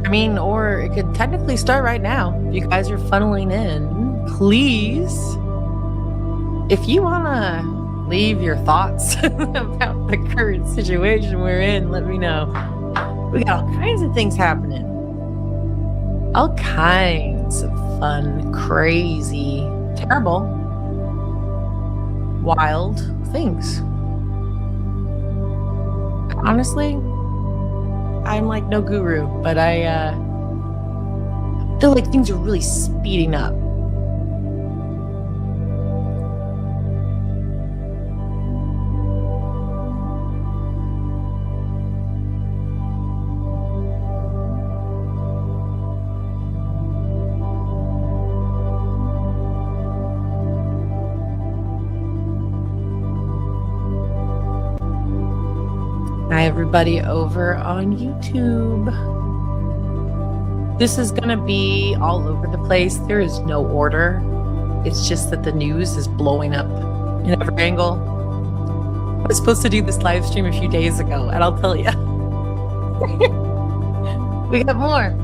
I mean, or it could technically start right now. If you guys are funneling in, please, if you want to leave your thoughts about the current situation we're in, let me know. We got all kinds of things happening. All kinds of fun, crazy, terrible, wild things. Honestly, I'm like no guru, but I feel like things are really speeding up. Hi, everybody over on YouTube. This is going to be all over the place. There is no order. It's just that the news is blowing up in every angle. I was supposed to do this live stream a few days ago, and I'll tell you, we got more.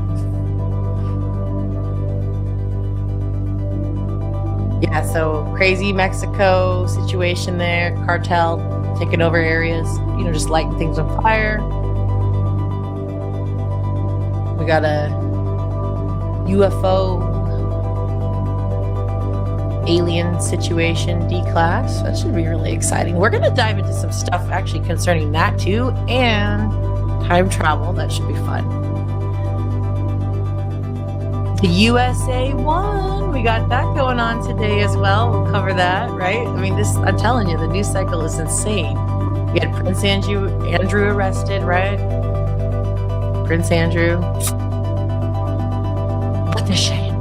Yeah, so crazy Mexico situation there, cartel taking over areas, just lighting things on fire. We got a UFO alien situation, D-class. That should be really exciting. We're going to dive into some stuff actually concerning that too, and time travel. That should be fun. The USA won. We got that going on today as well. We'll cover that, right? I mean, I'm telling you, the news cycle is insane. We had Prince Andrew arrested, right? Prince Andrew. What a shame.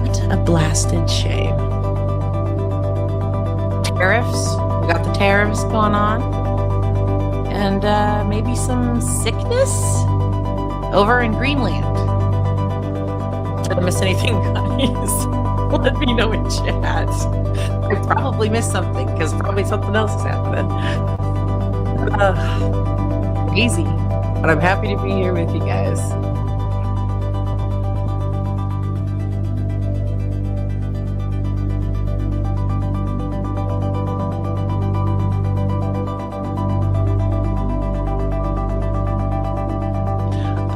What a blasted shame. Tariffs. We got the tariffs going on. And maybe some sickness over in Greenland. Did I miss anything, guys? Let me know in chat. I probably missed something because probably something else is happening. Crazy. But I'm happy to be here with you guys.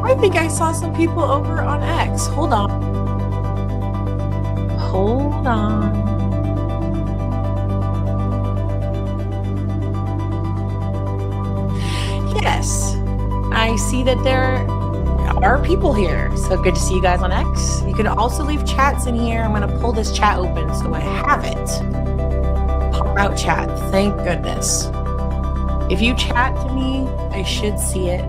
I think I saw some people over on X. Hold on. Hold on. Yes, I see that there are people here. So good to see you guys on X. You can also leave chats in here. I'm going to pull this chat open so I have it. Pop out chat. Thank goodness. If you chat to me, I should see it.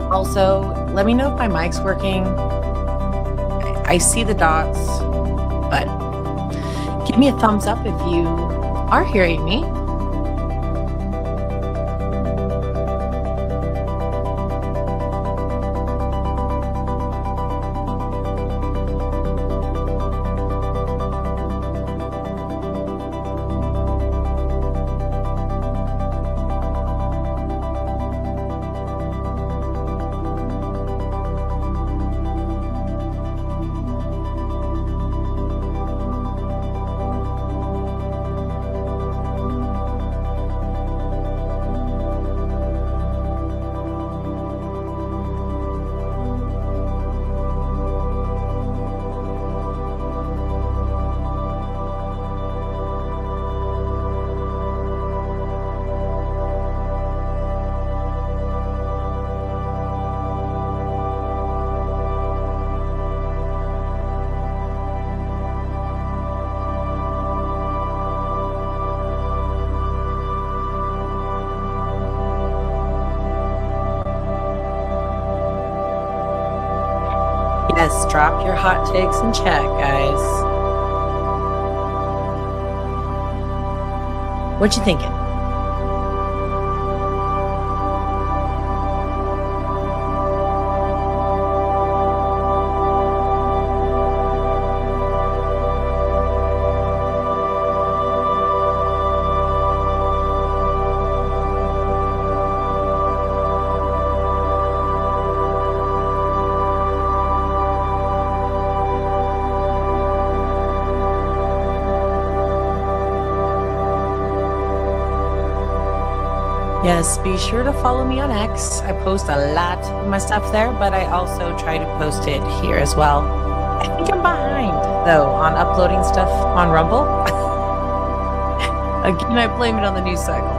Also, let me know if my mic's working. I see the dots, but give me a thumbs up if you are hearing me. Yes, drop your hot takes in chat, guys. What you thinking? Yes, be sure to follow me on X. I post a lot of my stuff there, but I also try to post it here as well. I think I'm behind, though, on uploading stuff on Rumble. Again, I blame it on the news cycle.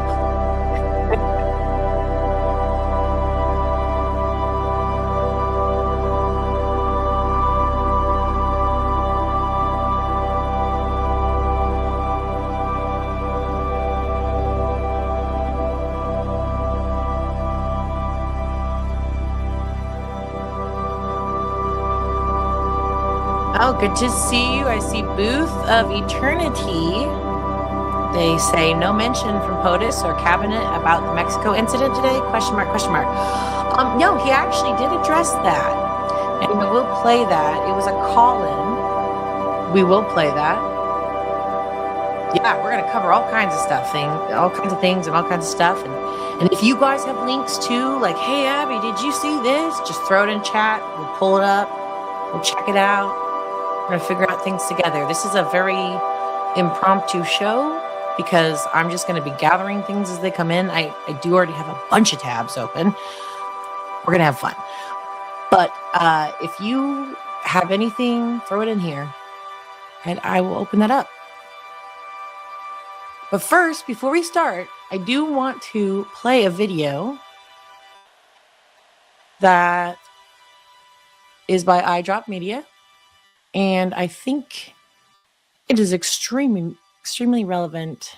Oh, good to see you. I see Booth of Eternity. They say no mention from POTUS or Cabinet about the Mexico incident today? Question mark, question mark. No, he actually did address that. And we will play that. It was a call-in. We will play that. Yeah, we're going to cover all kinds of stuff, all kinds of things and all kinds of stuff. And if you guys have links too, like, hey, Abby, did you see this? Just throw it in chat. We'll pull it up. We'll check it out. We're going to figure out things together. This is a very impromptu show because I'm just going to be gathering things as they come in. I do already have a bunch of tabs open. We're going to have fun. But if you have anything, throw it in here and I will open that up. But first, before we start, I do want to play a video that is by iDrop Media. And I think it is extremely relevant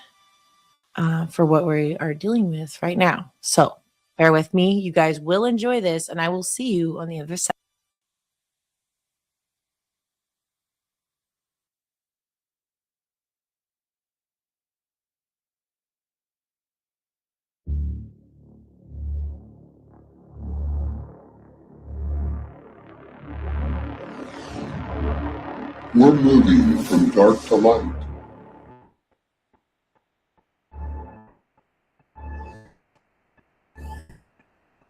for what we are dealing with right now. So bear with me. You guys will enjoy this, and I will see you on the other side. We're moving from dark to light.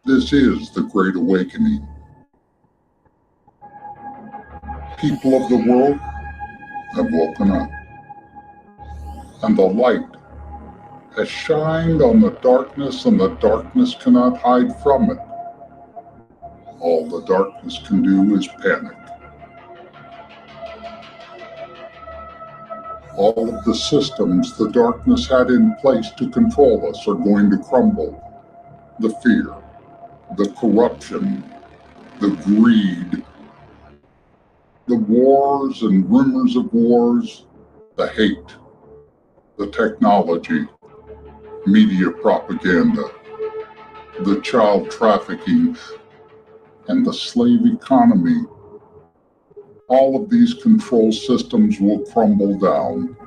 This is the Great Awakening. People of the world have woken up, and the light has shined on the darkness, and the darkness cannot hide from it. All the darkness can do is panic. All of the systems the darkness had in place to control us are going to crumble. The fear, the corruption, the greed, the wars and rumors of wars, the hate, the technology, media propaganda, the child trafficking, and the slave economy. All of these control systems will crumble down.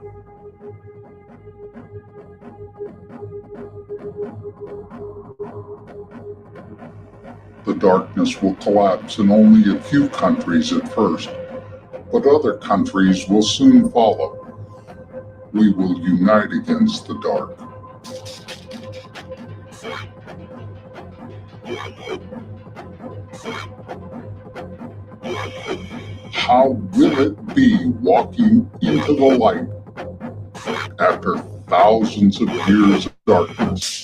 The darkness will collapse in only a few countries at first, but other countries will soon follow. We will unite against the dark. How will it be walking into the light after thousands of years of darkness?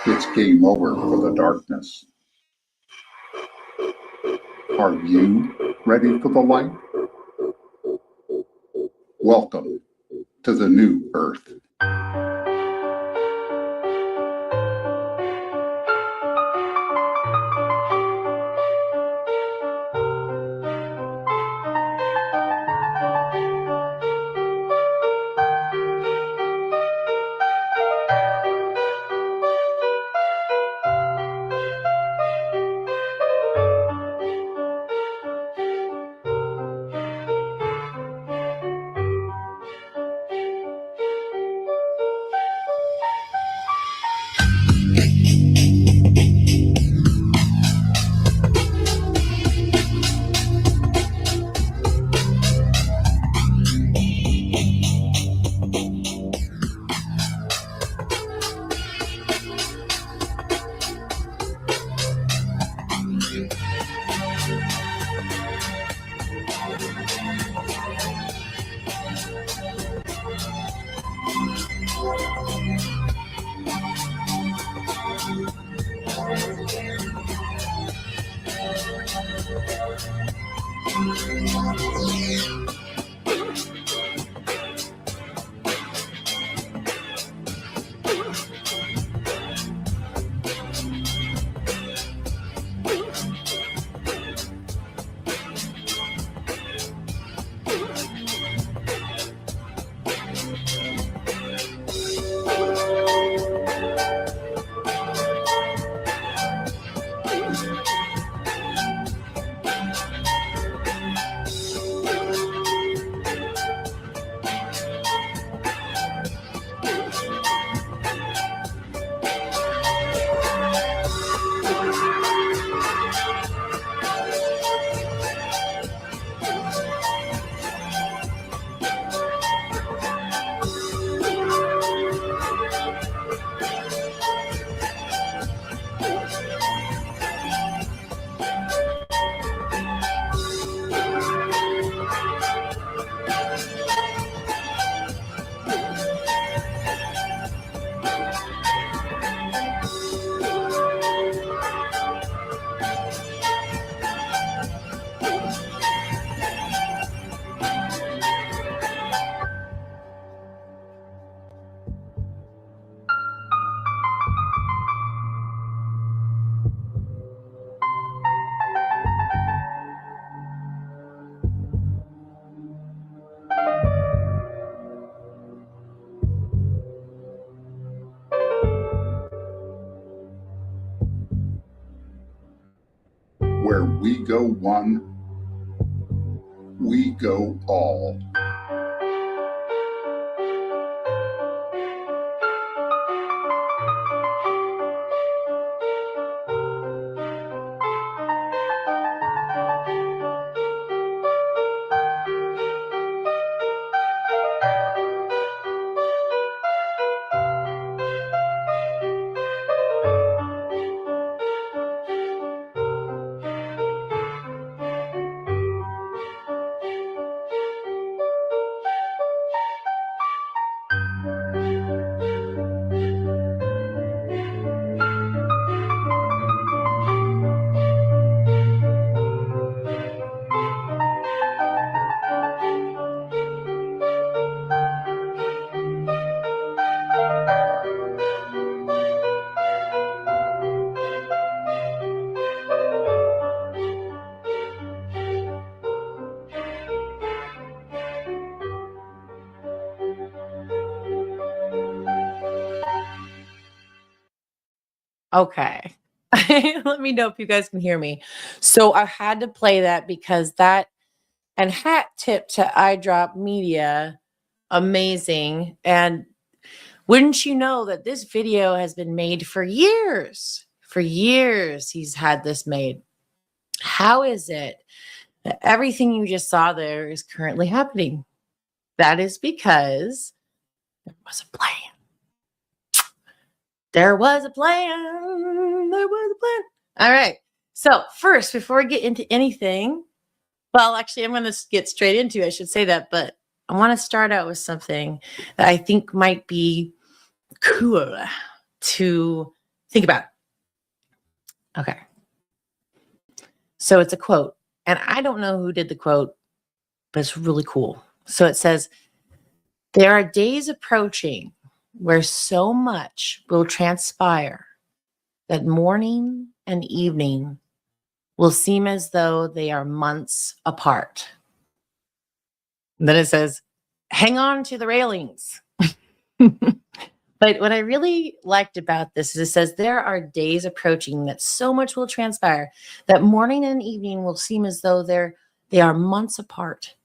It's game over for the darkness. Are you ready for the light? Welcome to the new Earth. Where we go one, we go all. Okay. Let me know if you guys can hear me. So I had to play that because that And hat tip to iDrop Media. Amazing. And wouldn't you know that this video has been made for years? For years, he's had this made. How is it that everything you just saw there is currently happening? That is because there was a plan. There was a plan. There was a plan. All right. So first, before we get into anything, well, actually, I'm going to get straight into it. I should say that, but I want to start out with something that I think might be cool to think about. Okay. So it's a quote, and I don't know who did the quote, but it's really cool. So it says, "There are days approaching where so much will transpire that morning and evening will seem as though they are months apart." And then it says, "Hang on to the railings." But what I really liked about this is it says, "There are days approaching that so much will transpire that morning and evening will seem as though they are months apart."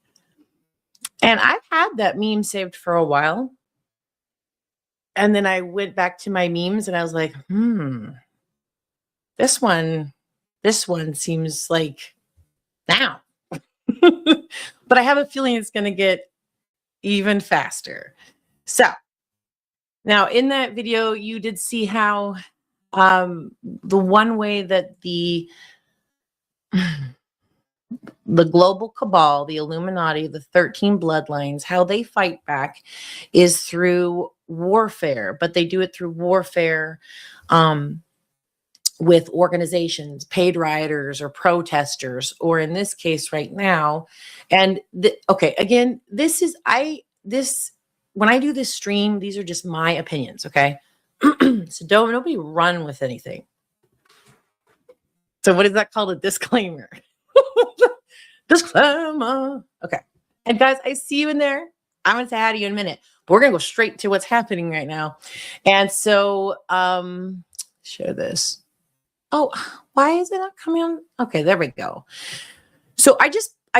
And I've had that meme saved for a while. And then I went back to my memes and I was like, this one seems like now. But I have a feeling it's going to get even faster. So now in that video, you did see how the one way that the global cabal, the Illuminati, the 13 bloodlines, how they fight back is through warfare, but they do it through warfare with organizations, paid rioters or protesters, or in this case right now. And okay, again, when I do this stream, these are just my opinions, okay? So nobody run with anything. So what is that called? A disclaimer. Disclaimer. Okay. And guys, I see you in there. I'm going to say hi to you in a minute. But we're going to go straight to what's happening right now. And so, share this. Oh, why is it not coming on? Okay, there we go. So I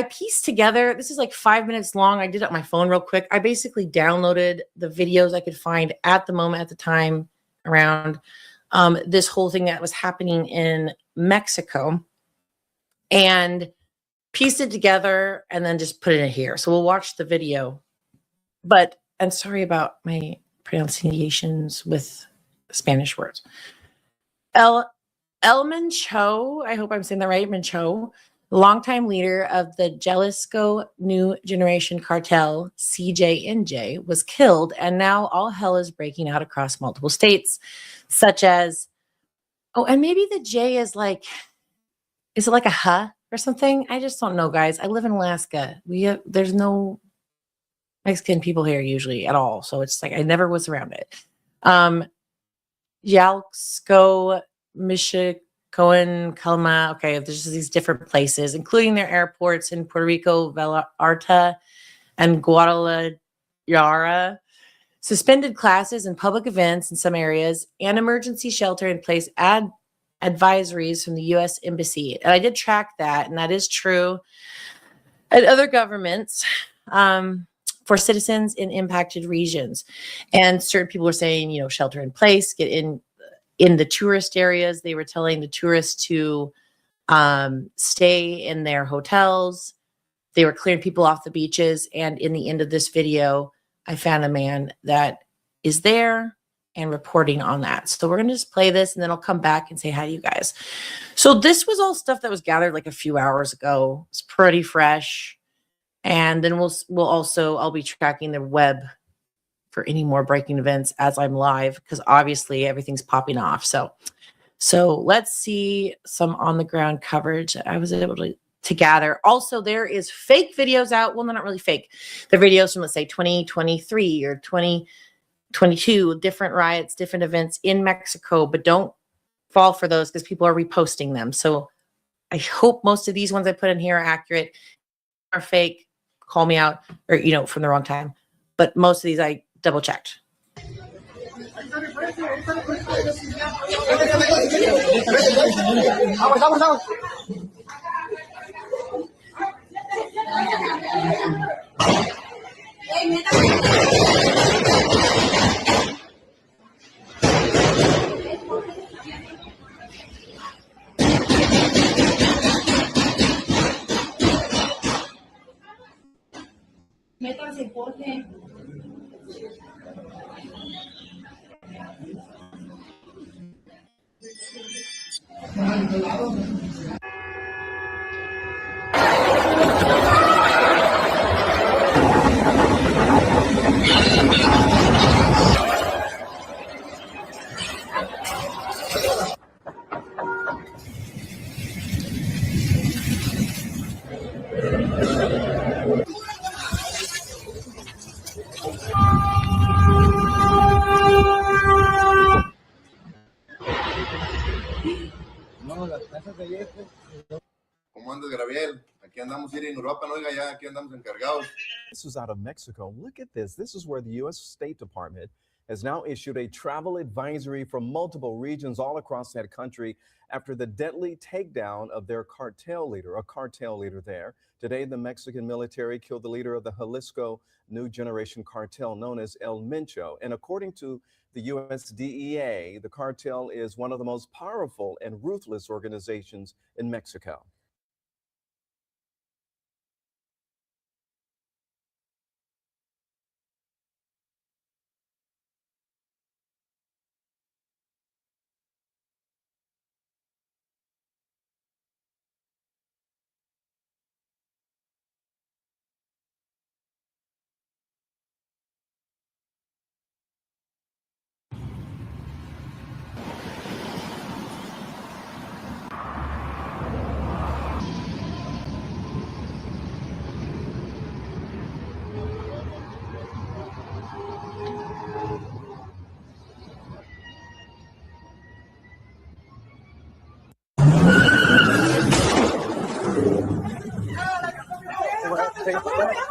pieced together, this is like 5 minutes long. I did it on my phone real quick. I basically downloaded the videos I could find at the moment, at the time, around this whole thing that was happening in Mexico, and pieced it together and then just put it in here. So we'll watch the video. But I'm sorry about my pronunciations with Spanish words. El Mencho, I hope I'm saying that right, Mencho, longtime leader of the Jalisco New Generation Cartel, CJNJ, was killed, and now all hell is breaking out across multiple states, such as, oh, and maybe the J is like, is it like a huh or something? I just don't know, guys. I live in Alaska. There's no Mexican people here usually at all, so it's like I never was around it. Jalisco, Michoacan, Calma. Okay, there's these different places, including their airports in Puerto Rico, Vallarta, and Guadalajara. Suspended classes and public events in some areas, and emergency shelter in place advisories from the U.S. Embassy. And I did track that, and that is true. And other governments for citizens in impacted regions. And certain people were saying, shelter in place, get in the tourist areas. They were telling the tourists to stay in their hotels. They were clearing people off the beaches. And in the end of this video, I found a man that is there and reporting on that. So we're going to just play this, and then I'll come back and say hi to you guys. So this was all stuff that was gathered like a few hours ago. It's pretty fresh. And then I'll be tracking the web for any more breaking events as I'm live, because obviously everything's popping off. So let's see some on the ground coverage I was able to gather. Also, there is fake videos out. Well, they're not really fake. They're videos from, let's say, 2023 or 2022, different riots, different events in Mexico, but don't fall for those because people are reposting them. So I hope most of these ones I put in here are accurate, are fake. Call me out, or, from the wrong time. But most of these I double checked. Métanse, porte. ¿Cómo andas, Gabriel? Aquí andamos ir en Europa, no, oiga, ya aquí andamos encargados. This is out of Mexico. Look at this. This is where the U.S. State Department has now issued a travel advisory for multiple regions all across that country after the deadly takedown of their cartel leader, a cartel leader there. Today, the Mexican military killed the leader of the Jalisco New Generation cartel known as El Mencho. And according to the U.S. DEA, the cartel is one of the most powerful and ruthless organizations in Mexico.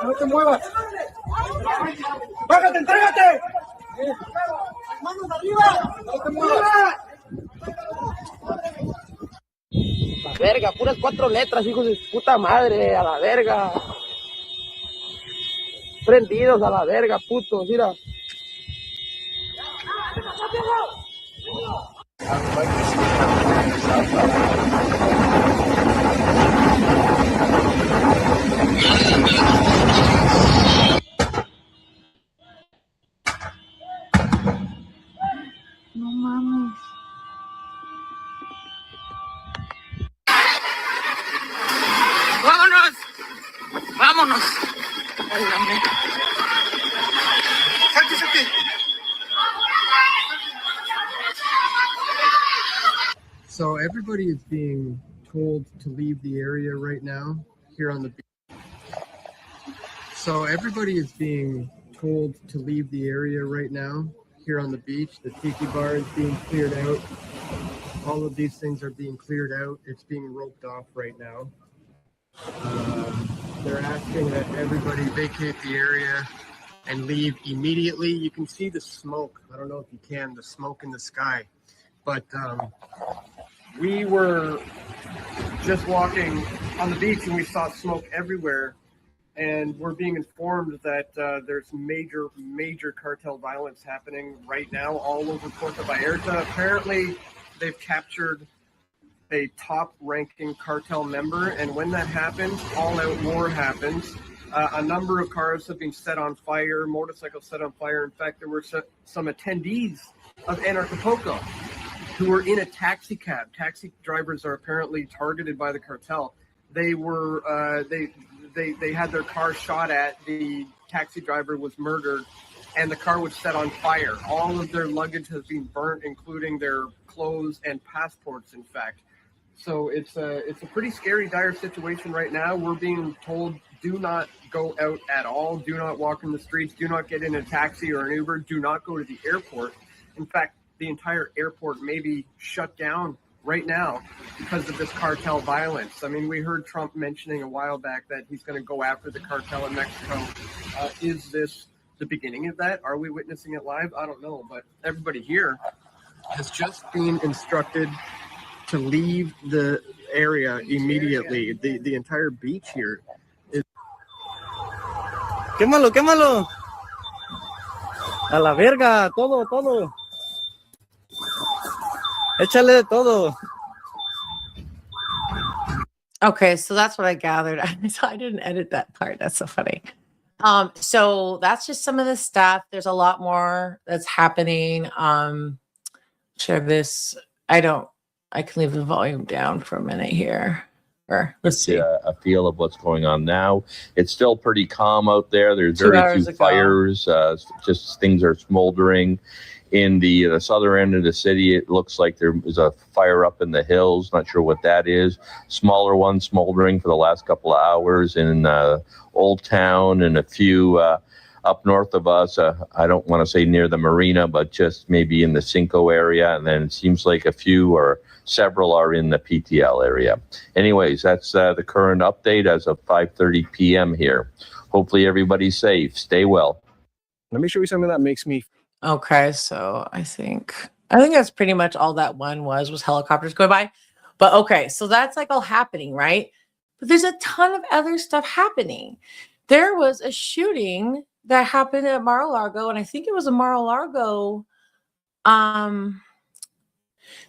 No te muevas. ¡Bájate, entrégate! ¡Manos arriba! ¡No te muevas! La verga, puras 4 letras, hijos de puta madre, a la verga. Prendidos a la verga, putos, mira. No mames. ¡Vámonos! ¡Vámonos! Válgame. ¡Salte, salte! So everybody is being told to leave the area right now here on the beach. So everybody is being told to leave the area right now here on the beach. The tiki bar is being cleared out. All of these things are being cleared out. It's being roped off right now. They're asking that everybody vacate the area and leave immediately. You can see the smoke. I don't know if you can, the smoke in the sky. But we were just walking on the beach and we saw smoke everywhere. And we're being informed that there's major cartel violence happening right now all over Puerto Vallarta. Apparently, they've captured a top-ranking cartel member, and when that happens, all-out war happens. A number of cars have been set on fire, motorcycles set on fire. In fact, there were some attendees of Anarchapulco who were in a taxi cab. Taxi drivers are apparently targeted by the cartel. They were they had their car shot at. The taxi driver was murdered, and the car was set on fire. All of their luggage has been burnt, including their clothes and passports, in fact. So it's a pretty scary, dire situation right now. We're being told, do not go out at all. Do not walk in the streets. Do not get in a taxi or an Uber. Do not go to the airport. In fact, the entire airport may be shut down right now because of this cartel violence. I mean, we heard Trump mentioning a while back that he's going to go after the cartel in Mexico. Is this the beginning of that? Are we witnessing it live? I don't know, but everybody here has just been instructed to leave the area immediately. The entire beach here is Quémalo, quémalo. A la verga, todo, todo. Échale de todo. Okay, so that's what I gathered. I didn't edit that part. That's so funny. So that's just some of the stuff. There's a lot more that's happening. Share this. I can leave the volume down for a minute here. Or let's see. A feel of what's going on now. It's still pretty calm out there. There's 2 very hours few ago. fires. Just things are smoldering. In the southern end of the city, it looks like there is a fire up in the hills. Not sure what that is. Smaller one smoldering for the last couple of hours in Old Town and a few up north of us. I don't want to say near the marina, but just maybe in the Cinco area. And then it seems like a few or several are in the PTL area. Anyways, that's the current update as of 5:30 p.m. here. Hopefully everybody's safe. Stay well. Let me show you something that makes me. Okay, so I think that's pretty much all that one was helicopters going by. But okay, so that's like all happening, right? But there's a ton of other stuff happening. There was a shooting that happened at Mar-a-Lago, and I think it was a Mar-a-Lago.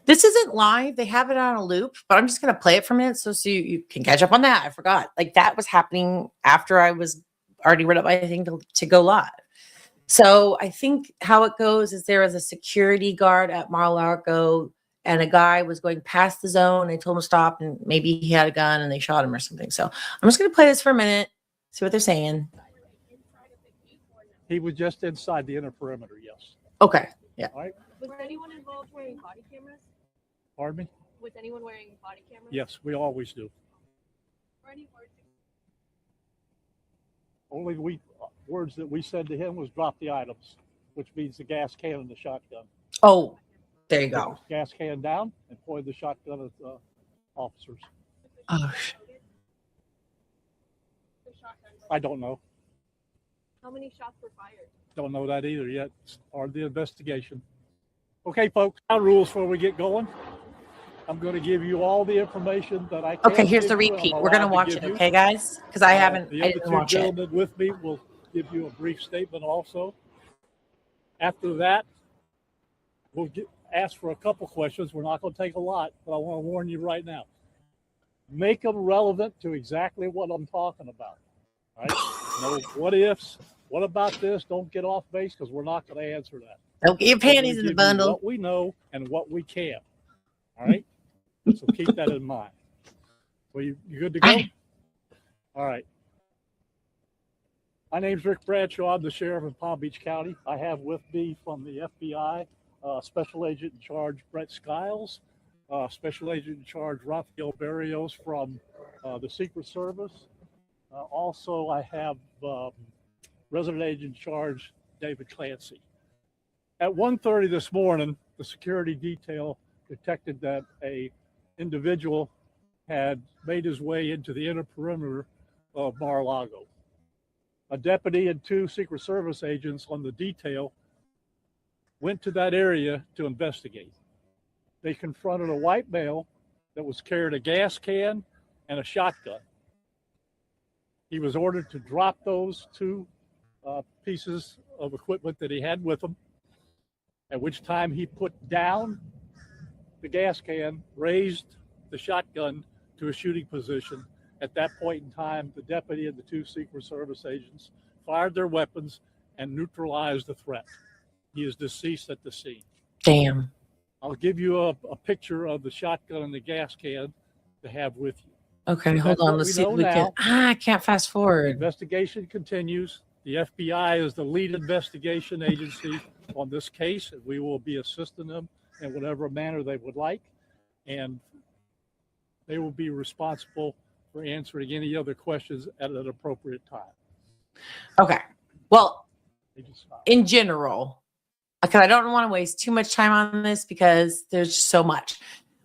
This isn't live. They have it on a loop, but I'm just gonna play it for a minute so you can catch up on that. I forgot. Like that was happening after I was already read up my thing to go live. So I think how it goes is there was a security guard at Mar-a-Lago and a guy was going past the zone. They told him to stop and maybe he had a gun and they shot him or something. So I'm just going to play this for a minute, see what they're saying. He was just inside the inner perimeter, yes. Okay, yeah. All right. Was anyone involved wearing body cameras? Pardon me? Was anyone wearing body cameras? Yes, we always do. Or any words? Only words that we said to him was drop the items, which means the gas can and the shotgun. Oh, there you go. Gas can down and point the shotgun at the officers. Oh, I don't know. How many shots were fired? Don't know that either yet. It's part of the investigation. Okay, folks, our rules before we get going. I'm going to give you all the information that I can. Okay, here's the repeat. We're going to watch it, okay, guys? Because I didn't watch it. The other two gentlemen with me will give you a brief statement also. After that, we'll ask for a couple questions. We're not going to take a lot, but I want to warn you right now. Make them relevant to exactly what I'm talking about. All right? No what ifs. What about this? Don't get off base because we're not going to answer that. Don't get your panties in the bundle. What we know and what we can. All right? So keep that in mind. So you good to go? All right. My name's Rick Bradshaw. I'm the sheriff in Palm Beach County. I have with me from the FBI, Special Agent in Charge Brett Skiles, Special Agent in Charge Rafael Barrios from the Secret Service. Also, I have Resident Agent in Charge David Clancy. At 1:30 this morning, the security detail detected that a individual had made his way into the inner perimeter of Mar-a-Lago. A deputy and 2 Secret Service agents on the detail went to that area to investigate. They confronted a white male that was carrying a gas can and a shotgun. He was ordered to drop those 2 pieces of equipment that he had with him, at which time he put down the gas can, raised the shotgun to a shooting position. At that point in time, the deputy and the 2 Secret Service agents fired their weapons and neutralized the threat. He is deceased at the scene. Damn. I'll give you a picture of the shotgun and the gas can to have with you. Okay, hold on. Let's see if we can. I can't fast forward. Investigation continues. The FBI is the lead investigation agency on this case, and we will be assisting them in whatever manner they would like. And they will be responsible for answering any other questions at an appropriate time. Okay. Well, in general, because I don't want to waste too much time on this because there's so much.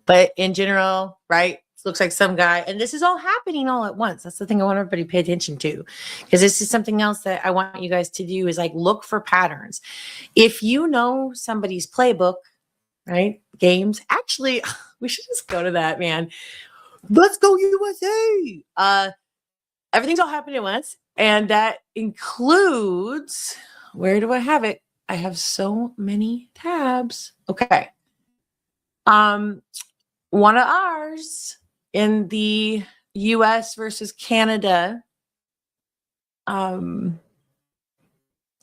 But in general, right? It looks like some guy, and this is all happening all at once. That's the thing I want everybody to pay attention to, because this is something else that I want you guys to do is like look for patterns. If you know somebody's playbook, right? Games. Actually, we should just go to that, man. Let's go USA. Everything's all happening at once. And that includes, where do I have it? I have so many tabs. Okay. One of ours in the US versus Canada. I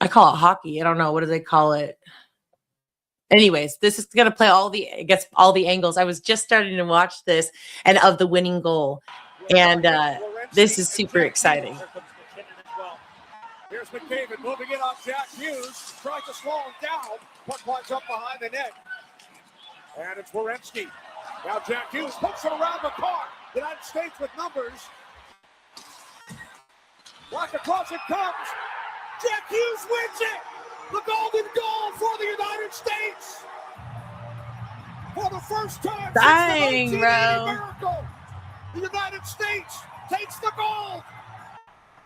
call it hockey. I don't know. What do they call it? Anyways, this is going to play it gets all the angles. I was just starting to watch this and of the winning goal. And this is super exciting. Here's McDavid moving in on Jack Hughes. Tries to slow him down. Puck flies up behind the net. And it's Werenski. Now Jack Hughes puts it around the car. United States with numbers. Walk across it comes. Jack Hughes wins it. The golden goal for the United States. For the first time Dang, since the 1980 bro. miracle, the United States takes the gold.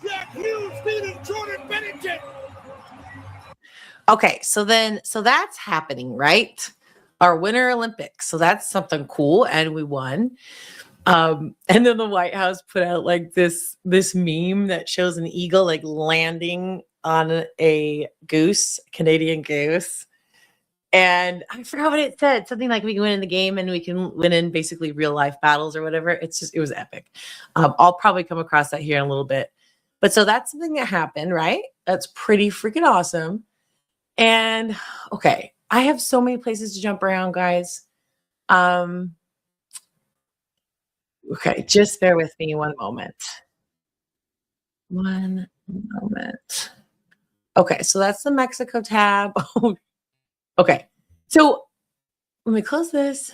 Jack Hughes beating Jordan Bennington. Okay, so that's happening, right? Our Winter Olympics. So that's something cool, and we won. And then the White House put out like this meme that shows an eagle like landing on a goose, Canadian goose. And I forgot what it said. Something like we can win in the game and we can win in basically real life battles or whatever. It was epic. I'll probably come across that here in a little bit. But so that's something that happened, right? That's pretty freaking awesome. And okay, I have so many places to jump around, guys. Okay, just bear with me one moment. One moment. Okay, so that's the Mexico tab. Okay, so let me close this.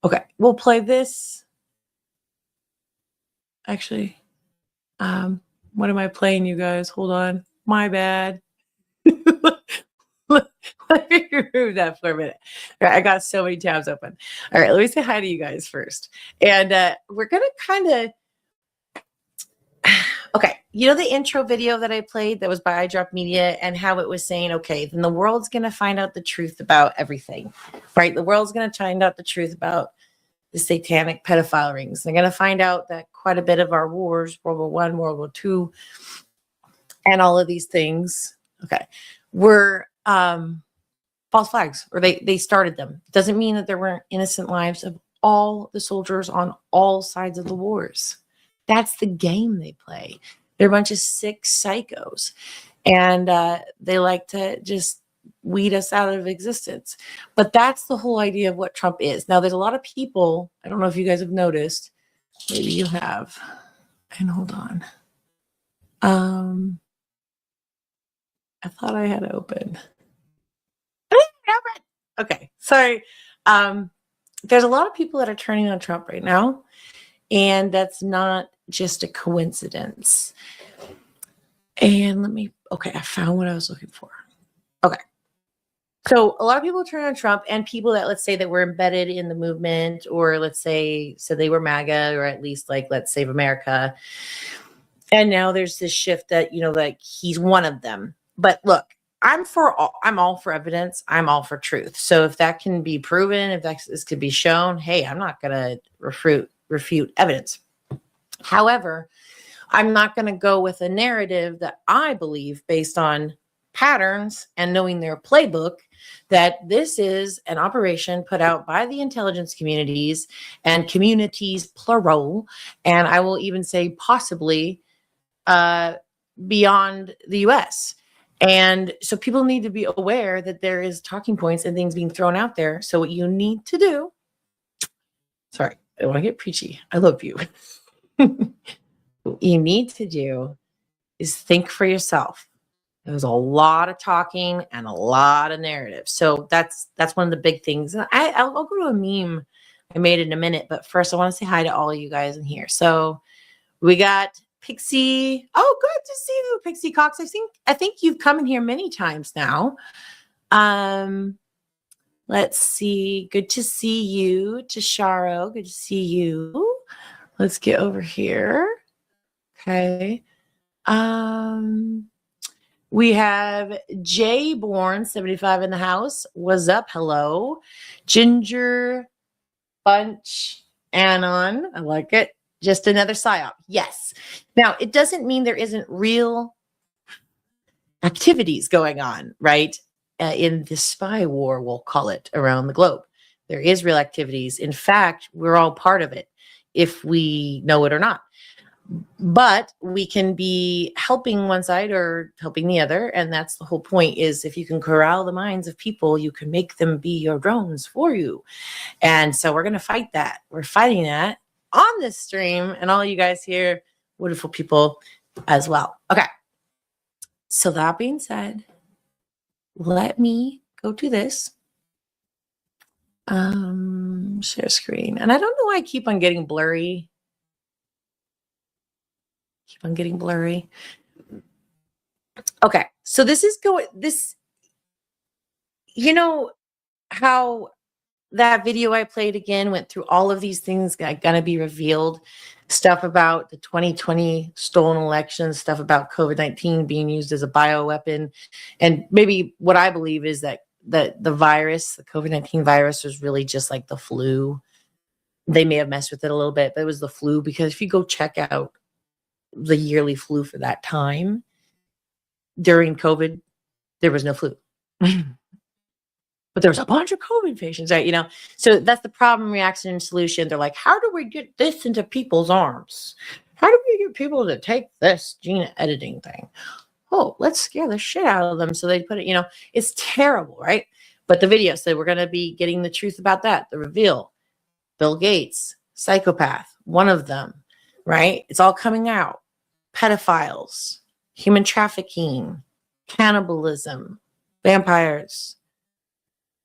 Okay, we'll play this. Actually, what am I playing, you guys? Hold on. My bad. Let me remove that for a minute. All right, I got so many tabs open. All right, let me say hi to you guys first. And we're going to kind of... Okay, you know the intro video that I played that was by iDrop Media and how it was saying, okay, then the world's going to find out the truth about everything, right? The world's going to find out the truth about the satanic pedophile rings. They're going to find out that quite a bit of our wars, World War I, World War II, and all of these things, okay, were false flags, or they started them. Doesn't mean that there weren't innocent lives of all the soldiers on all sides of the wars. That's the game they play. They're a bunch of sick psychos, and they like to just weed us out of existence. But that's the whole idea of what Trump is. Now, there's a lot of people, I don't know if you guys have noticed, maybe you have, and hold on. I thought I had it open. Okay, sorry. There's a lot of people that are turning on Trump right now, and that's not just a coincidence. And I found what I was looking for. Okay. So a lot of people turn on Trump, and people that, let's say, that were embedded in the movement, or let's say, so they were MAGA, or at least like, let's save America. And now there's this shift that, like he's one of them. But look, I'm all for evidence. I'm all for truth. So if that can be proven, if this could be shown, hey, I'm not going to refute evidence. However, I'm not going to go with a narrative that I believe based on patterns and knowing their playbook, that this is an operation put out by the intelligence communities and communities plural. And I will even say possibly beyond the US. And so people need to be aware that there is talking points and things being thrown out there. So what you need to do, sorry, I don't want to get preachy. I love you. What you need to do is think for yourself. There's a lot of talking and a lot of narrative. So that's one of the big things. And I'll go to a meme I made in a minute, but first I want to say hi to all of you guys in here. So we got Pixie. Oh, good to see you, Pixie Cox. I think you've come in here many times now. Let's see. Good to see you, Tasharo. Good to see you. Let's get over here. Okay. We have Jay Born 75 in the house. What's up? Hello. Ginger Bunch Anon. I like it. Just another psyop. Yes. Now, it doesn't mean there isn't real activities going on, right? In the spy war, we'll call it, around the globe. There is real activities. In fact, we're all part of it, if we know it or not. But we can be helping one side or helping the other. And that's the whole point, is if you can corral the minds of people, you can make them be your drones for you. And so we're going to fight that. We're fighting that on this stream, and all you guys here, wonderful people as well. Okay. So that being said, let me go to this. Share screen. And I don't know why I keep on getting blurry. Okay. So this is you know how that video I played again went through all of these things that are going to be revealed, stuff about the 2020 stolen elections, stuff about COVID-19 being used as a bioweapon. And maybe what I believe is that the virus, the COVID-19 virus, was really just like the flu. They may have messed with it a little bit, but it was the flu, because if you go check out the yearly flu for that time, during COVID, there was no flu. But there was a bunch of COVID patients, right? You know, so that's the problem, reaction, and solution. They're like, how do we get this into people's arms? How do we get people to take this gene editing thing? Oh, let's scare the shit out of them. So they put it, you know, it's terrible, right? But the video said we're going to be getting the truth about that. The reveal. Bill Gates, psychopath, one of them, right? It's all coming out. Pedophiles, human trafficking, cannibalism, vampires.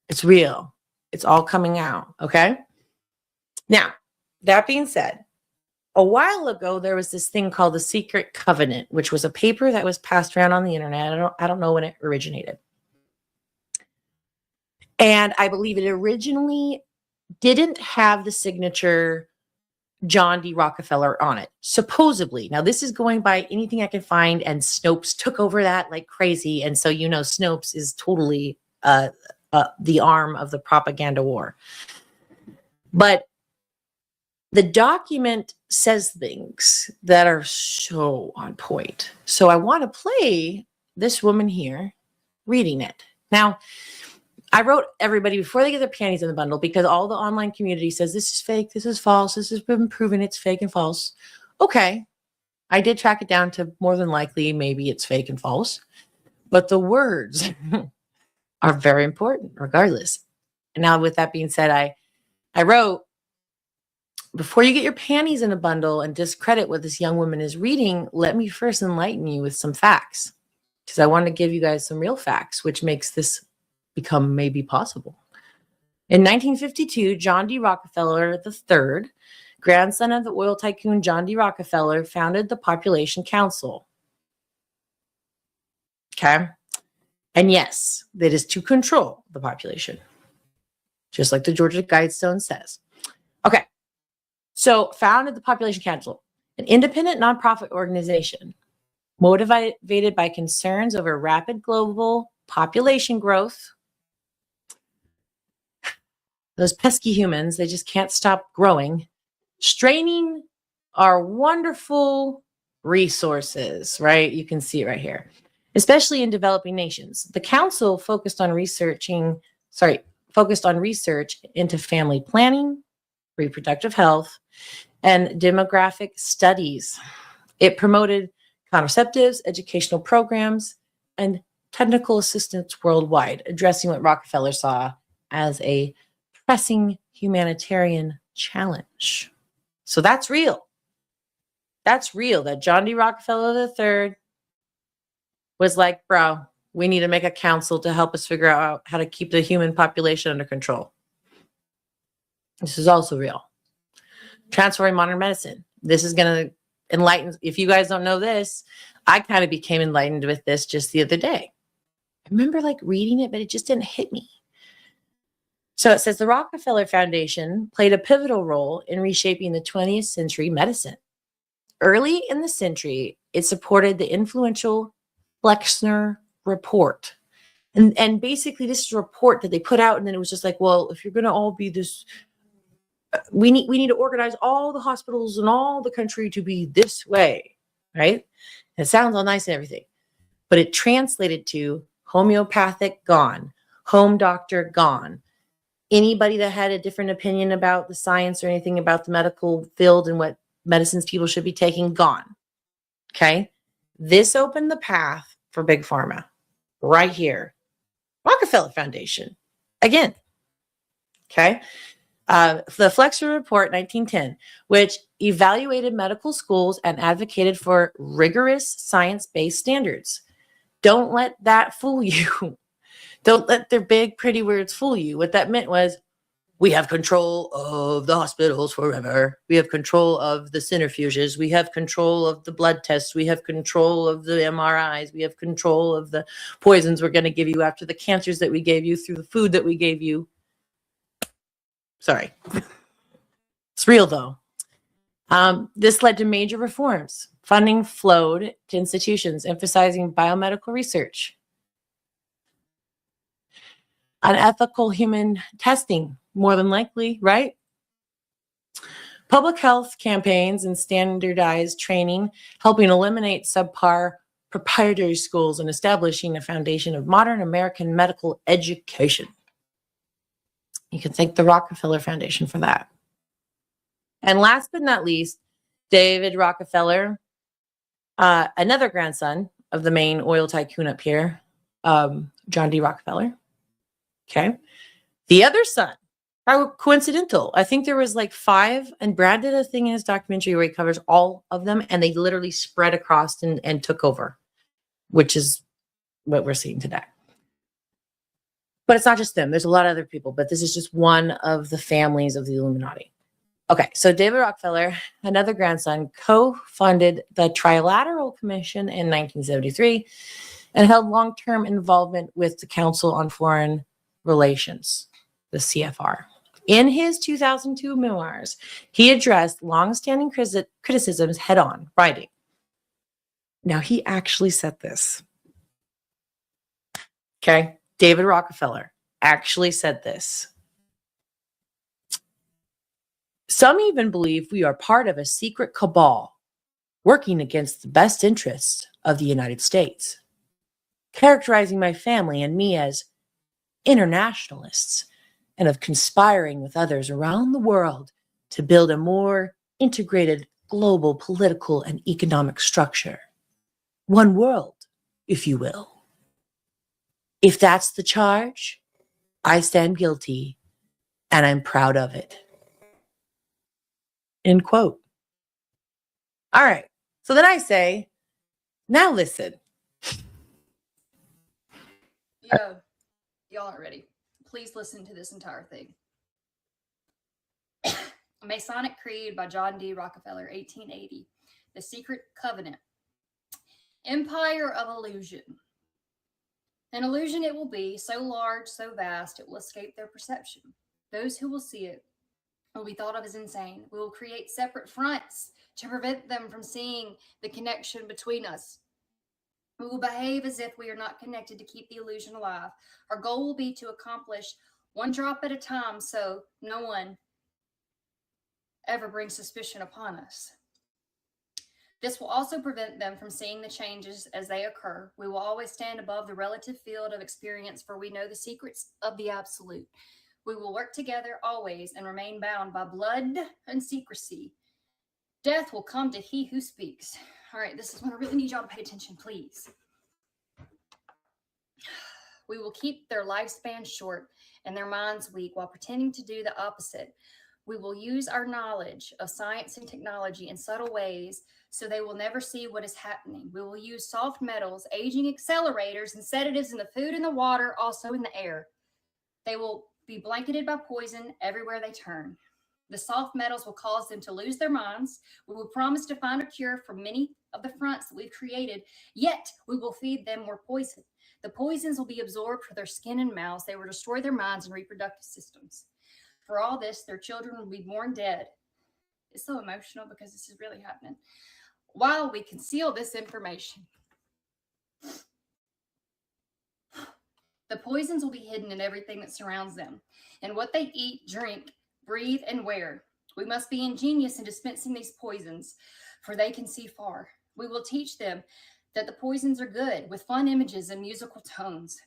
It's real. It's all coming out. Okay. Now, that being said, a while ago, there was this thing called the Secret Covenant, which was a paper that was passed around on the internet. I don't know when it originated. And I believe it originally didn't have the signature John D. Rockefeller on it, supposedly. Now, this is going by anything I can find, and Snopes took over that like crazy. And so, you know, Snopes is totally the arm of the propaganda war. But the document says things that are so on point. So I want to play this woman here reading it. Now, I wrote everybody before they get their panties in the bundle, because all the online community says this is fake, this is false, this has been proven it's fake and false. Okay, I did track it down to more than likely maybe it's fake and false, but the words are very important regardless. And now, with that being said, I wrote, before you get your panties in a bundle and discredit what this young woman is reading, let me first enlighten you with some facts, because I want to give you guys some real facts, which makes this become maybe possible. In 1952, John D. Rockefeller III, grandson of the oil tycoon John D. Rockefeller, founded the Population Council. Okay. And yes, that is to control the population, just like the Georgia Guidestone says. Okay. So founded the Population Council, an independent nonprofit organization motivated by concerns over rapid global population growth. Those pesky humans, they just can't stop growing, straining our wonderful resources, right? You can see it right here, especially in developing nations. The council focused on research into family planning, reproductive health, and demographic studies. It promoted contraceptives, educational programs, and technical assistance worldwide, addressing what Rockefeller saw as a pressing humanitarian challenge. So that's real. That's real, that John D. Rockefeller III was like, bro, we need to make a council to help us figure out how to keep the human population under control. This is also real. Transforming modern medicine. This is going to enlighten. If you guys don't know this, I kind of became enlightened with this just the other day. I remember like reading it, but it just didn't hit me. So it says the Rockefeller Foundation played a pivotal role in reshaping the 20th century medicine. Early in the century, it supported the influential Flexner Report. And basically this is a report that they put out, and then it was just like, well, if you're going to all be this we need to organize all the hospitals in all the country to be this way, right? It sounds all nice and everything, but it translated to homeopathic gone, home doctor gone. Anybody that had a different opinion about the science or anything about the medical field and what medicines people should be taking, gone. Okay. This opened the path for Big Pharma right here. Rockefeller Foundation. Again. Okay. The Flexner Report 1910, which evaluated medical schools and advocated for rigorous science-based standards. Don't let that fool you. Don't let their big, pretty words fool you. What that meant was, we have control of the hospitals forever. We have control of the centrifuges. We have control of the blood tests. We have control of the MRIs. We have control of the poisons we're going to give you after the cancers that we gave you through the food that we gave you. Sorry. It's real, though. This led to major reforms. Funding flowed to institutions emphasizing biomedical research, unethical human testing, more than likely, right? Public health campaigns and standardized training, helping eliminate subpar proprietary schools and establishing a foundation of modern American medical education. You can thank the Rockefeller Foundation for that. And last but not least, David Rockefeller, another grandson of the main oil tycoon up here, John D. Rockefeller. Okay. The other son, how coincidental. I think there was like 5, and Brad did a thing in his documentary where he covers all of them, and they literally spread across and took over, which is what we're seeing today. But it's not just them. There's a lot of other people, but this is just one of the families of the Illuminati. Okay, so David Rockefeller, another grandson, co-funded the Trilateral Commission in 1973 and held long-term involvement with the Council on Foreign Relations, the CFR. In his 2002 memoirs, he addressed long-standing criticisms head-on, writing. Now, he actually said this. Okay, David Rockefeller actually said this. Some even believe we are part of a secret cabal working against the best interests of the United States, characterizing my family and me as internationalists and of conspiring with others around the world to build a more integrated global political and economic structure. One world, if you will. If that's the charge, I stand guilty and I'm proud of it. End quote. All right. So then I say, now listen. Yo, y'all aren't ready. Please listen to this entire thing. Masonic Creed by John D. Rockefeller, 1880. The Secret Covenant. Empire of Illusion. An illusion it will be, so large, so vast, it will escape their perception. Those who will see it will be thought of as insane. We will create separate fronts to prevent them from seeing the connection between us. We will behave as if we are not connected to keep the illusion alive. Our goal will be to accomplish one drop at a time so no one ever brings suspicion upon us. This will also prevent them from seeing the changes as they occur. We will always stand above the relative field of experience, for we know the secrets of the absolute. We will work together always and remain bound by blood and secrecy. Death will come to he who speaks. All right, this is when I really need y'all to pay attention, please. We will keep their lifespan short and their minds weak while pretending to do the opposite. We will use our knowledge of science and technology in subtle ways so they will never see what is happening. We will use soft metals, aging accelerators, and sedatives in the food and the water, also in the air. They will be blanketed by poison everywhere they turn. The soft metals will cause them to lose their minds. We will promise to find a cure for many of the fronts that we've created, yet we will feed them more poison. The poisons will be absorbed through their skin and mouths. They will destroy their minds and reproductive systems. For all this, their children will be born dead. It's so emotional because this is really happening. While we conceal this information, the poisons will be hidden in everything that surrounds them. And what they eat, drink, breathe, and wear. We must be ingenious in dispensing these poisons, for they can see far. We will teach them that the poisons are good, with fun images and musical tones.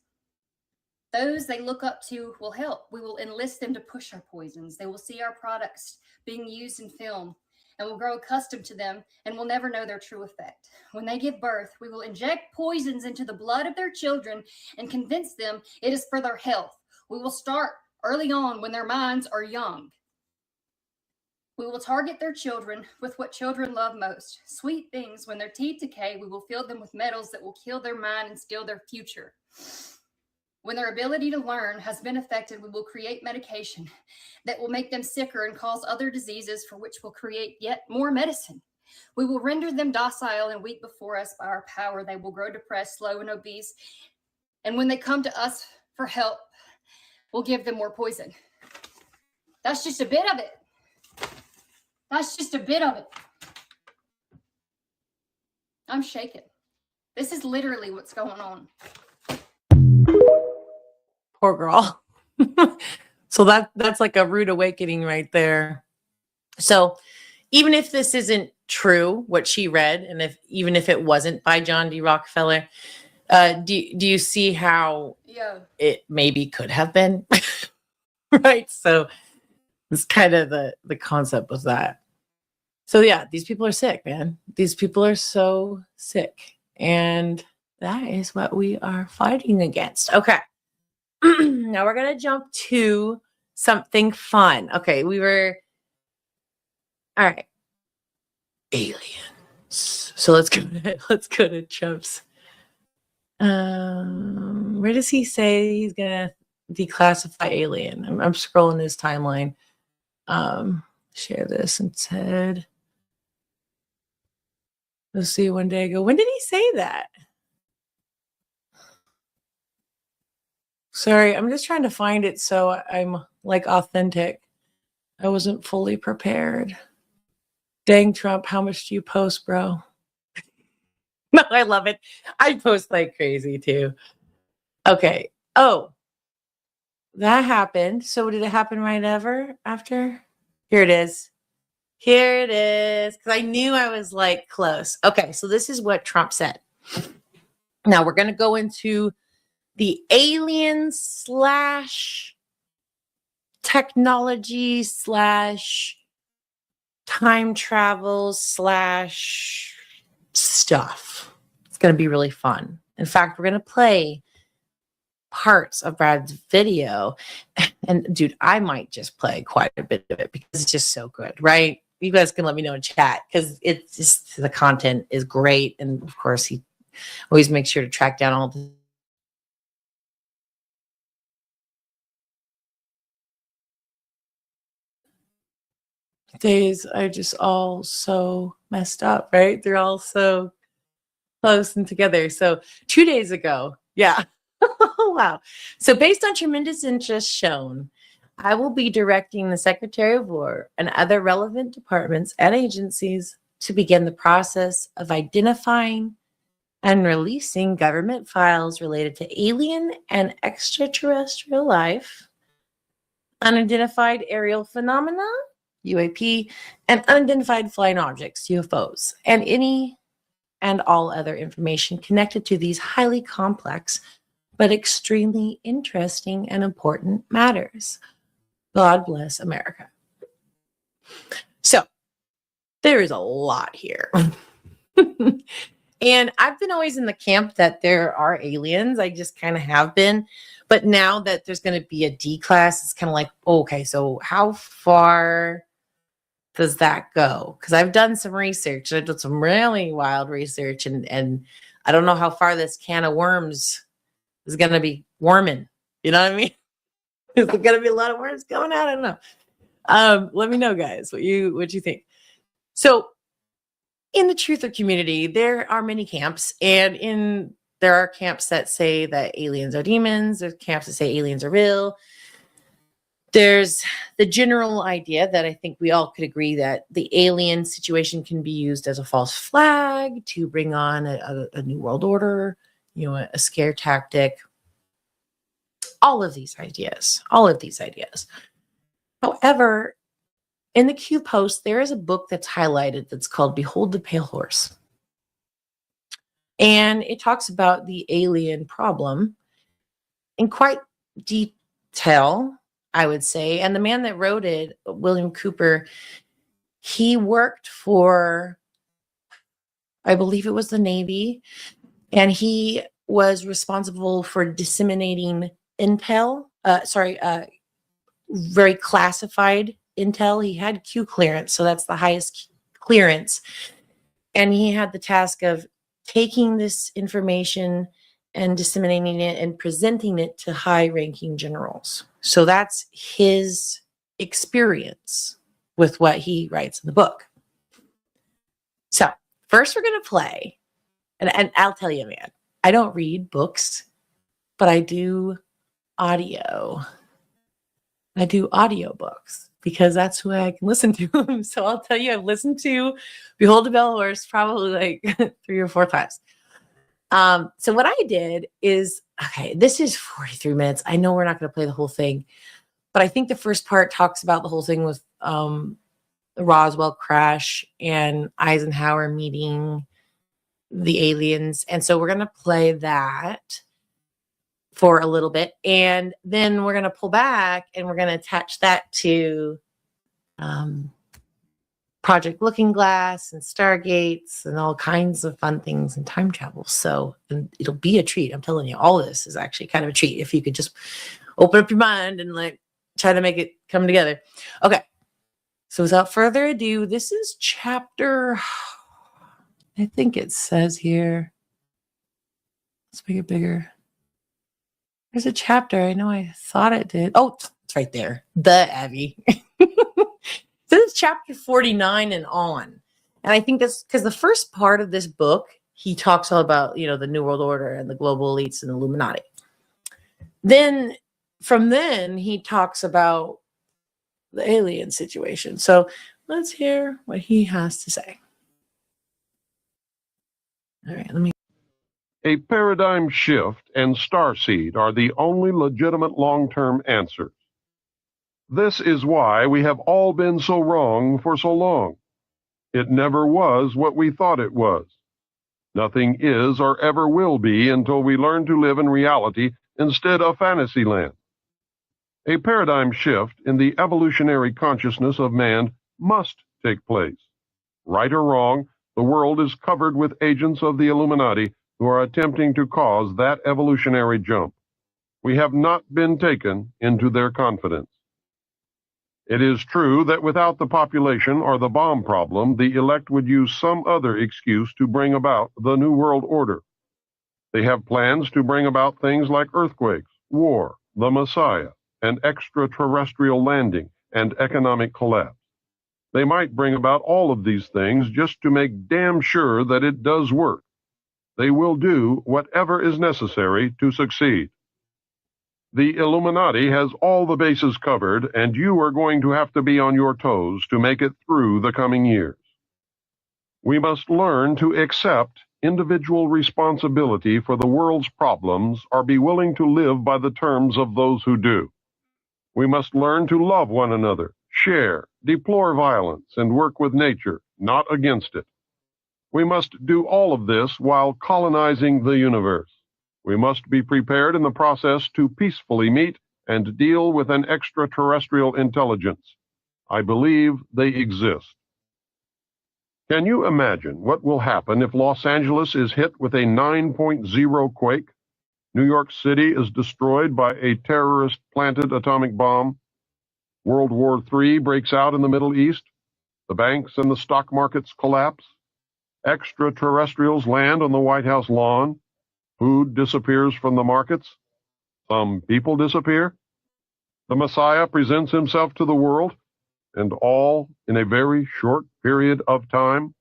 Those they look up to will help. We will enlist them to push our poisons. They will see our products being used in film and will grow accustomed to them and will never know their true effect. When they give birth, we will inject poisons into the blood of their children and convince them it is for their health. We will start early on when their minds are young. We will target their children with what children love most, sweet things. When their teeth decay, we will fill them with metals that will kill their mind and steal their future. When their ability to learn has been affected, we will create medication that will make them sicker and cause other diseases, for which will create yet more medicine. We will render them docile and weak before us by our power. They will grow depressed, slow, and obese. And when they come to us for help, we'll give them more poison. That's just a bit of it. That's just a bit of it. I'm shaking. This is literally what's going on. Poor girl. So that's like a rude awakening right there. So even if this isn't true, what she read, and even if it wasn't by John D. Rockefeller, do you see how it maybe could have been? Right? So it's kind of the concept of that. So yeah, these people are sick, man. These people are so sick. And that is what we are fighting against. Okay. Now we're going to jump to something fun. Okay, all right. Aliens. So let's go to Trump's. Where does he say he's going to declassify alien? I'm scrolling his timeline. Share this instead. Let's see, one day ago. When did he say that? Sorry, I'm just trying to find it so I'm like authentic. I wasn't fully prepared. Dang, Trump, how much do you post, bro? No, I love it. I post like crazy too. Okay. Oh, that happened. So did it happen right after? Here it is. Here it is. Because I knew I was like close. Okay, so this is what Trump said. Now we're going to go into the alien / technology / time travel / stuff. It's going to be really fun. In fact, we're going to play parts of Brad's video. And dude, I might just play quite a bit of it because it's just so good, right? You guys can let me know in chat because it's just the content is great. And of course, he always makes sure to track down all the days are just all so messed up, right? They're all so close and together. So 2 days ago, yeah. Wow. So based on tremendous interest shown, I will be directing the Secretary of War and other relevant departments and agencies to begin the process of identifying and releasing government files related to alien and extraterrestrial life, unidentified aerial phenomena, UAP, and unidentified flying objects, UFOs, and any and all other information connected to these highly complex but extremely interesting and important matters. God bless America. So there is a lot here. And I've been always in the camp that there are aliens. I just kind of have been. But now that there's going to be a D class, it's kind of like, okay, so how far does that go? Because I've done some research. I've done some really wild research. And I don't know how far this can of worms is going to be worming. You know what I mean? Is there going to be a lot of worms coming out? I don't know. Let me know, guys, what you think. So in the truther community, there are many camps, and there are camps that say that aliens are demons. There's camps that say aliens are real. There's the general idea that I think we all could agree that the alien situation can be used as a false flag to bring on a new world order, a scare tactic. All of these ideas. However, in the Q post, there is a book that's highlighted that's called Behold the Pale Horse. And it talks about the alien problem in quite detail, I would say. And the man that wrote it, William Cooper, he worked for, I believe it was the Navy, and he was responsible for disseminating intel, very classified intel. He had Q clearance, so that's the highest clearance. And he had the task of taking this information and disseminating it and presenting it to high-ranking generals. So that's his experience with what he writes in the book. So first we're going to play, and I'll tell you, man, I don't read books, but I do audio. I do audiobooks because that's who I can listen to them. So I'll tell you, I've listened to Behold the Pale Horse probably like 3 or 4 times. So what I did is, okay, this is 43 minutes. I know we're not going to play the whole thing, but I think the first part talks about the whole thing with the Roswell crash and Eisenhower meeting the aliens. And so we're going to play that for a little bit. And then we're going to pull back and we're going to attach that to Project Looking Glass and Stargates and all kinds of fun things and time travel. So it'll be a treat. I'm telling you, all this is actually kind of a treat if you could just open up your mind and like try to make it come together. Okay. So without further ado, this is chapter, I think it says here. Let's make it bigger. There's a chapter. I know I thought it did. Oh, it's right there. The Abby. This is chapter 49 and on. And I think that's because the first part of this book, he talks all about, the New World Order and the global elites and Illuminati. Then he talks about the alien situation. So let's hear what he has to say. All right, let me. A paradigm shift and starseed are the only legitimate long-term answers. This is why we have all been so wrong for so long. It never was what we thought it was. Nothing is or ever will be until we learn to live in reality instead of fantasyland. A paradigm shift in the evolutionary consciousness of man must take place. Right or wrong, the world is covered with agents of the Illuminati who are attempting to cause that evolutionary jump. We have not been taken into their confidence. It is true that without the population or the bomb problem, the elect would use some other excuse to bring about the New World Order. They have plans to bring about things like earthquakes, war, the Messiah, an extraterrestrial landing, and economic collapse. They might bring about all of these things just to make damn sure that it does work. They will do whatever is necessary to succeed. The Illuminati has all the bases covered, and you are going to have to be on your toes to make it through the coming years. We must learn to accept individual responsibility for the world's problems or be willing to live by the terms of those who do. We must learn to love one another, share, deplore violence, and work with nature, not against it. We must do all of this while colonizing the universe. We must be prepared in the process to peacefully meet and deal with an extraterrestrial intelligence. I believe they exist. Can you imagine what will happen if Los Angeles is hit with a 9.0 quake? New York City is destroyed by a terrorist-planted atomic bomb. World War III breaks out in the Middle East. The banks and the stock markets collapse. Extraterrestrials land on the White House lawn. Food disappears from the markets. Some people disappear. The Messiah presents himself to the world, and all in a very short period of time.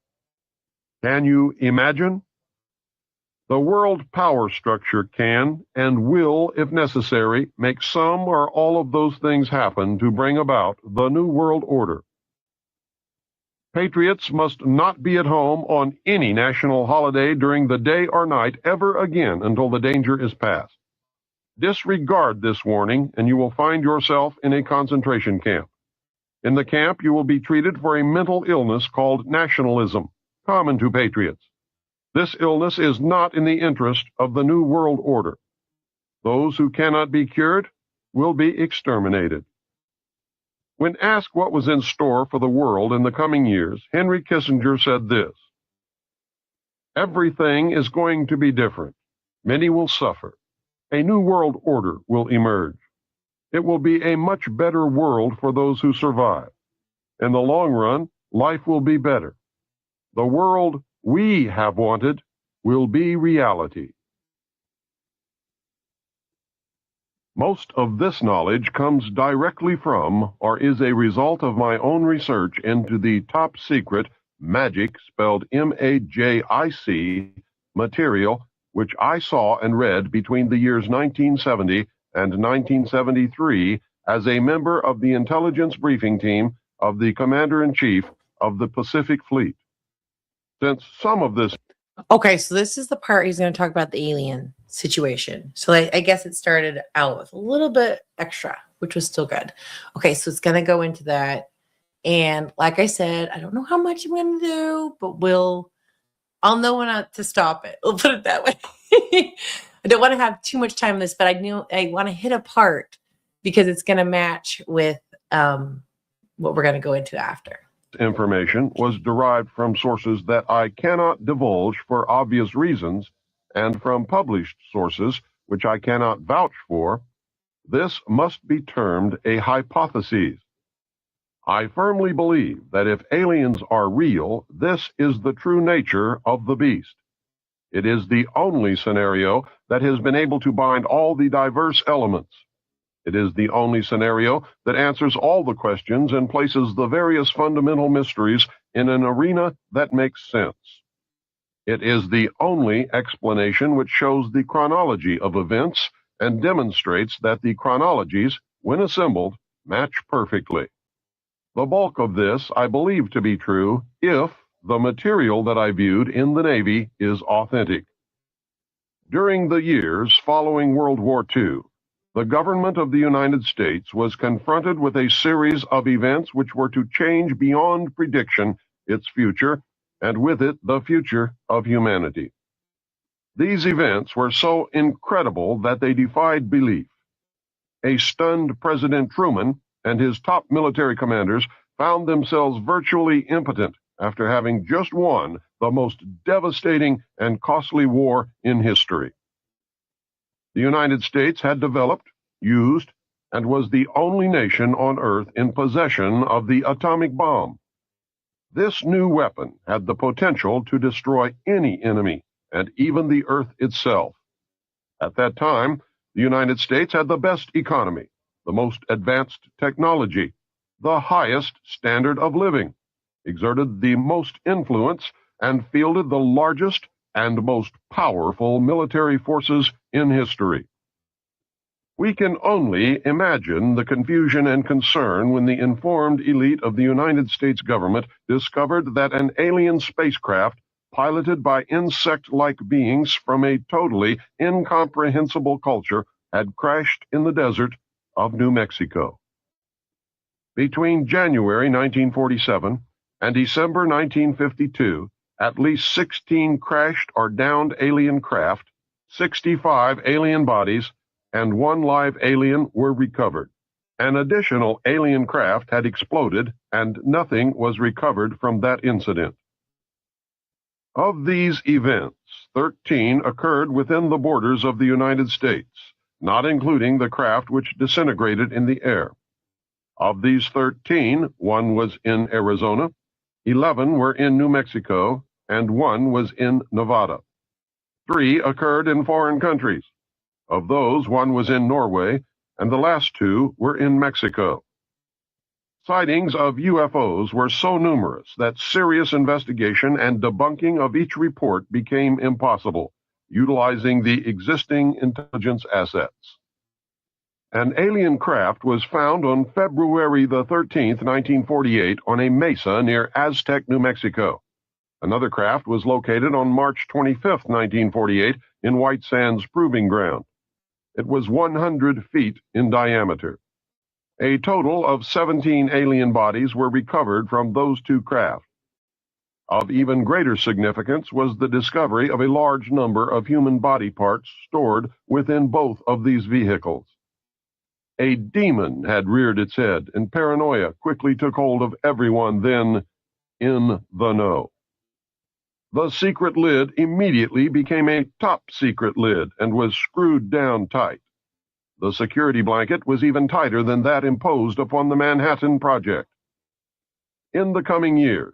Can you imagine? The world power structure can and will, if necessary, make some or all of those things happen to bring about the New World Order. Patriots must not be at home on any national holiday during the day or night ever again until the danger is past. Disregard this warning and you will find yourself in a concentration camp. In the camp, you will be treated for a mental illness called nationalism, common to patriots. This illness is not in the interest of the New World Order. Those who cannot be cured will be exterminated. When asked what was in store for the world in the coming years, Henry Kissinger said this: "Everything is going to be different. Many will suffer. A new world order will emerge. It will be a much better world for those who survive. In the long run, life will be better. The world we have wanted will be reality." Most of this knowledge comes directly from or is a result of my own research into the top secret MAGIC, spelled M-A-J-I-C, material which I saw and read between the years 1970 and 1973 as a member of the intelligence briefing team of the Commander-in-Chief of the Pacific Fleet. Since some of this... Okay, so this is the part he's going to talk about the alien situation. So I guess it started out with a little bit extra, which was still good. Okay, so it's going to go into that. And like I said, I don't know how much I'm going to do, but I'll know when to stop it. We'll put it that way. I don't want to have too much time on this, but I want to hit a part because it's going to match with what we're going to go into after. Information was derived from sources that I cannot divulge for obvious reasons and from published sources which I cannot vouch for. This must be termed a hypothesis. I firmly believe that if aliens are real, this is the true nature of the beast. It is the only scenario that has been able to bind all the diverse elements. It is the only scenario that answers all the questions and places the various fundamental mysteries in an arena that makes sense. It is the only explanation which shows the chronology of events and demonstrates that the chronologies, when assembled, match perfectly. The bulk of this I believe to be true if the material that I viewed in the Navy is authentic. During the years following World War II, the government of the United States was confronted with a series of events which were to change beyond prediction its future, and with it the future of humanity. These events were so incredible that they defied belief. A stunned President Truman and his top military commanders found themselves virtually impotent after having just won the most devastating and costly war in history. The United States had developed, used, and was the only nation on Earth in possession of the atomic bomb. This new weapon had the potential to destroy any enemy, and even the Earth itself. At that time, the United States had the best economy, the most advanced technology, the highest standard of living, exerted the most influence, and fielded the largest and most powerful military forces in history. We can only imagine the confusion and concern when the informed elite of the United States government discovered that an alien spacecraft piloted by insect-like beings from a totally incomprehensible culture had crashed in the desert of New Mexico. Between January 1947 and December 1952, at least 16 crashed or downed alien craft, 65 alien bodies, and 1 live alien were recovered. An additional alien craft had exploded, and nothing was recovered from that incident. Of these events, 13 occurred within the borders of the United States, not including the craft which disintegrated in the air. Of these 13, 1 was in Arizona, 11 were in New Mexico, and 1 was in Nevada. 3 occurred in foreign countries. Of those, 1 was in Norway, and the last 2 were in Mexico. Sightings of UFOs were so numerous that serious investigation and debunking of each report became impossible, utilizing the existing intelligence assets. An alien craft was found on February the 13th, 1948, on a mesa near Aztec, New Mexico. Another craft was located on March 25th, 1948, in White Sands Proving Ground. It was 100 feet in diameter. A total of 17 alien bodies were recovered from those two craft. Of even greater significance was the discovery of a large number of human body parts stored within both of these vehicles. A demon had reared its head, and paranoia quickly took hold of everyone then in the know. The secret lid immediately became a top secret lid and was screwed down tight. The security blanket was even tighter than that imposed upon the Manhattan Project. In the coming years,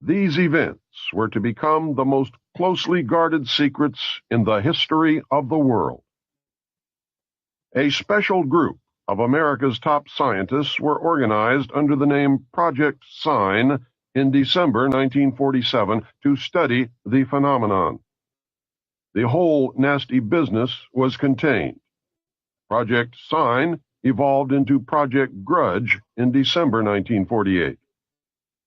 these events were to become the most closely guarded secrets in the history of the world. A special group of America's top scientists were organized under the name Project Sign in December 1947 to study the phenomenon. The whole nasty business was contained. Project Sign evolved into Project Grudge in December 1948.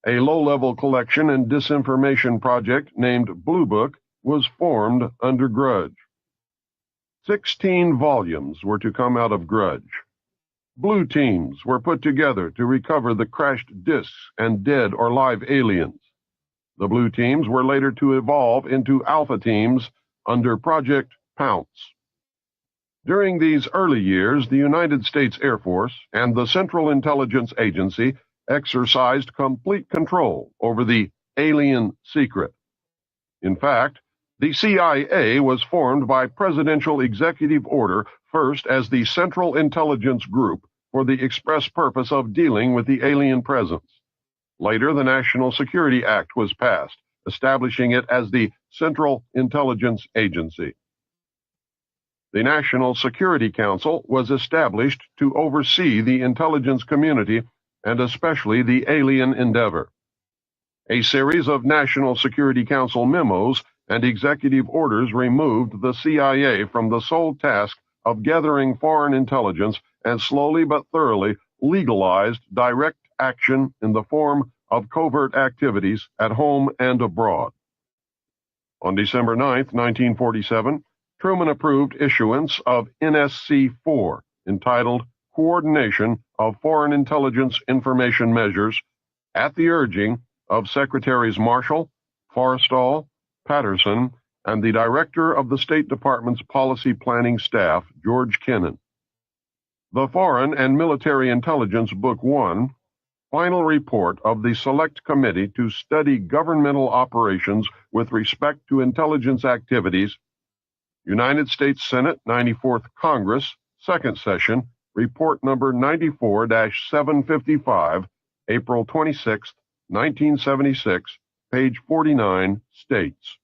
A low-level collection and disinformation project named Blue Book was formed under Grudge. 16 volumes were to come out of Grudge. Blue teams were put together to recover the crashed discs and dead or live aliens. The blue teams were later to evolve into alpha teams under Project Pounce. During these early years, the United States Air Force and the Central Intelligence Agency exercised complete control over the alien secret. In fact, the CIA was formed by presidential executive order first as the Central Intelligence Group for the express purpose of dealing with the alien presence. Later, the National Security Act was passed, establishing it as the Central Intelligence Agency. The National Security Council was established to oversee the intelligence community and especially the alien endeavor. A series of National Security Council memos and executive orders removed the CIA from the sole task of gathering foreign intelligence and slowly but thoroughly legalized direct action in the form of covert activities at home and abroad. On December 9, 1947, Truman approved issuance of NSC-4, entitled Coordination of Foreign Intelligence Information Measures, at the urging of Secretaries Marshall, Forrestal, Patterson, and the Director of the State Department's Policy Planning Staff, George Kennan. The Foreign and Military Intelligence Book 1, final report of the Select Committee to study governmental operations with respect to intelligence activities, United States Senate 94th Congress, second session, report number 94-755, April 26, 1976, page 49, states.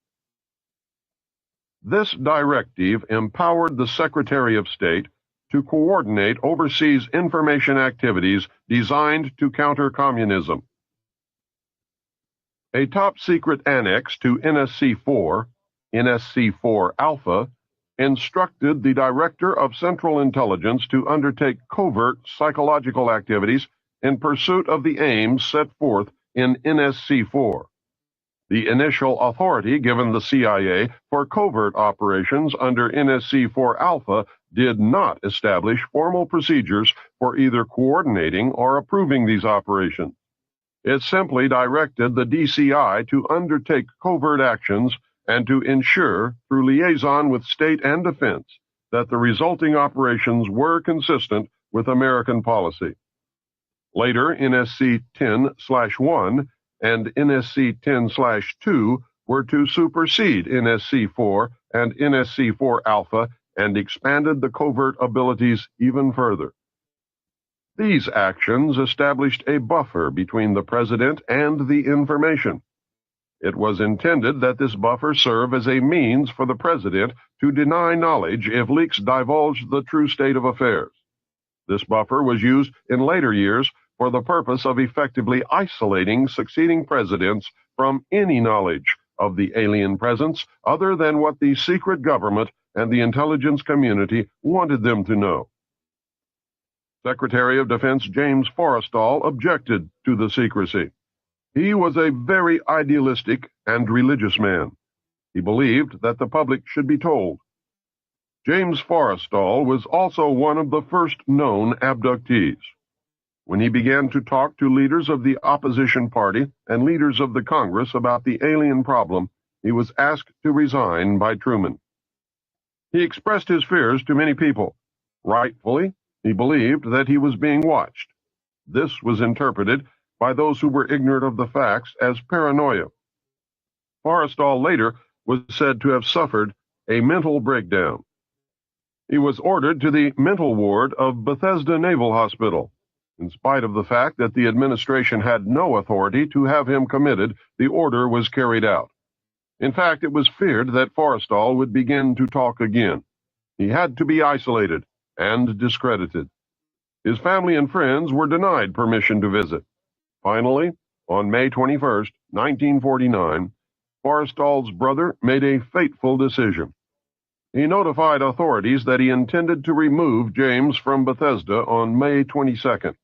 This directive empowered the Secretary of State to coordinate overseas information activities designed to counter communism. A top-secret annex to NSC-4, NSC-4 Alpha, instructed the Director of Central Intelligence to undertake covert psychological activities in pursuit of the aims set forth in NSC-4. The initial authority given the CIA for covert operations under NSC-4 Alpha did not establish formal procedures for either coordinating or approving these operations. It simply directed the DCI to undertake covert actions and to ensure, through liaison with state and defense, that the resulting operations were consistent with American policy. Later, NSC 10/1 and NSC 10/2 were to supersede NSC 4 and NSC 4 Alpha and expanded the covert abilities even further. These actions established a buffer between the President and the information. It was intended that this buffer serve as a means for the President to deny knowledge if leaks divulged the true state of affairs. This buffer was used in later years for the purpose of effectively isolating succeeding presidents from any knowledge of the alien presence other than what the secret government and the intelligence community wanted them to know. Secretary of Defense James Forrestal objected to the secrecy. He was a very idealistic and religious man. He believed that the public should be told. James Forrestal was also one of the first known abductees. when he began to talk to leaders of the opposition party and leaders of the Congress about the alien problem, he was asked to resign by Truman. He expressed his fears to many people. Rightfully, he believed that he was being watched. This was interpreted by those who were ignorant of the facts as paranoia. Forrestal later was said to have suffered a mental breakdown. He was ordered to the mental ward of Bethesda Naval Hospital. In spite of the fact that the administration had no authority to have him committed, the order was carried out. In fact, it was feared that Forrestal would begin to talk again. He had to be isolated and discredited. His family and friends were denied permission to visit. Finally, on May 21, 1949, Forrestal's brother made a fateful decision. He notified authorities that he intended to remove James from Bethesda on May 22nd.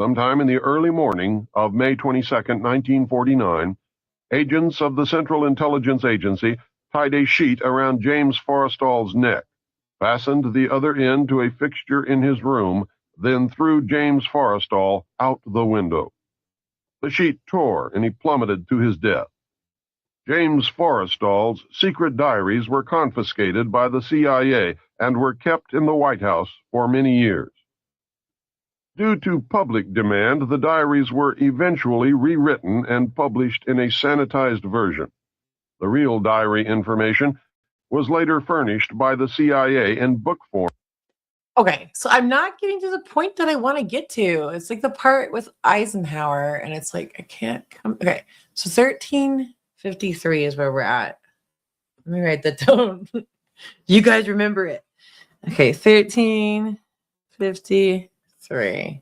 Sometime in the early morning of May 22, 1949, agents of the Central Intelligence Agency tied a sheet around James Forrestal's neck, fastened the other end to a fixture in his room, then threw James Forrestal out the window. The sheet tore and he plummeted to his death. James Forrestal's secret diaries were confiscated by the CIA and were kept in the White House for many years. Due to public demand, the diaries were eventually rewritten and published in a sanitized version. The real diary information was later furnished by the CIA in book form. Okay, so I'm not getting to the point that I want to get to. It's like the part with Eisenhower, and it's like I can't come. Okay, so 1353 is where we're at. Let me write that down. You guys remember it. Okay, 1353.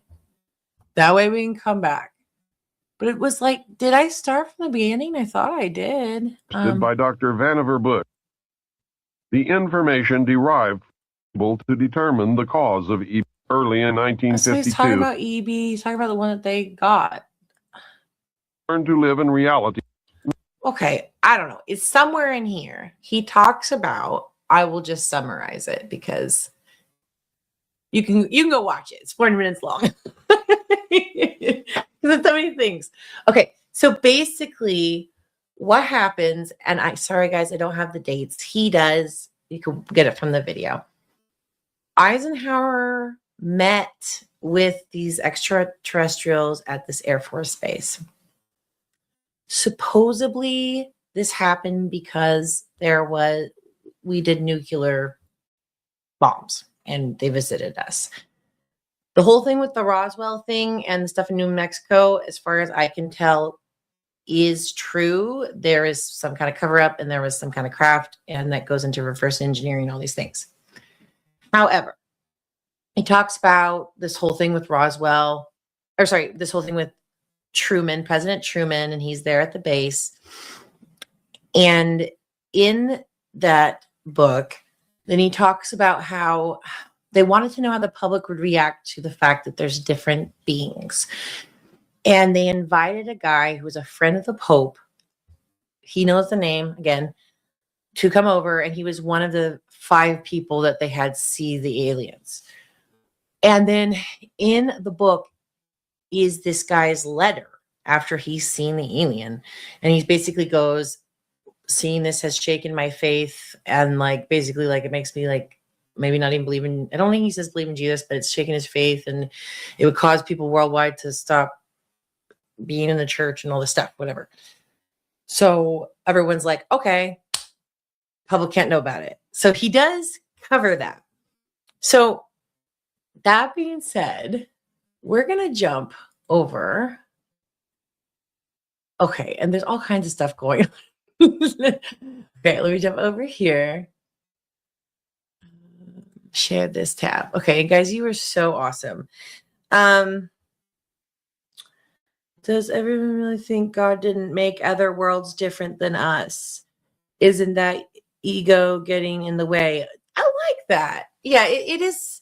That way we can come back. But it was like, did I start from the beginning? I thought I did. By Dr. Vannevar Bush. The information derived to determine the cause of EB early in 1952. So he's talking about EB. He's talking about the one that they got. Learn to live in reality. Okay, I don't know. It's somewhere in here. He talks about, I will just summarize it because you can go watch it. It's 40 minutes long. There's so many things. Okay, so basically what happens, and sorry guys, I don't have the dates. He does. You can get it from the video. Eisenhower met with these extraterrestrials at this Air Force base. Supposedly, this happened because we did nuclear bombs and they visited us. The whole thing with the Roswell thing and the stuff in New Mexico, as far as I can tell, is true. There is some kind of cover up and there was some kind of craft, and that goes into reverse engineering, all these things. However, he talks about this whole thing with this whole thing with Truman, President Truman, and he's there at the base. And in that book, then he talks about how they wanted to know how the public would react to the fact that there's different beings. And they invited a guy who was a friend of the Pope. He knows the name, again, to come over. And he was one of the 5 people that they had see the aliens. And then in the book is this guy's letter after he's seen the alien. And he basically goes, seeing this has shaken my faith. And like, basically like, it makes me like, maybe not even believe in, I don't think he says believe in Jesus, but it's shaking his faith. And it would cause people worldwide to stop being in the church and all this stuff, whatever. So everyone's like, okay, public can't know about it. So he does cover that. So that being said, we're going to jump over. Okay. And there's all kinds of stuff going on. Okay. Let me jump over here. Share this tab. Okay. Guys, you were so awesome. Does everyone really think God didn't make other worlds different than us? Isn't that ego getting in the way? I like that. Yeah, it is.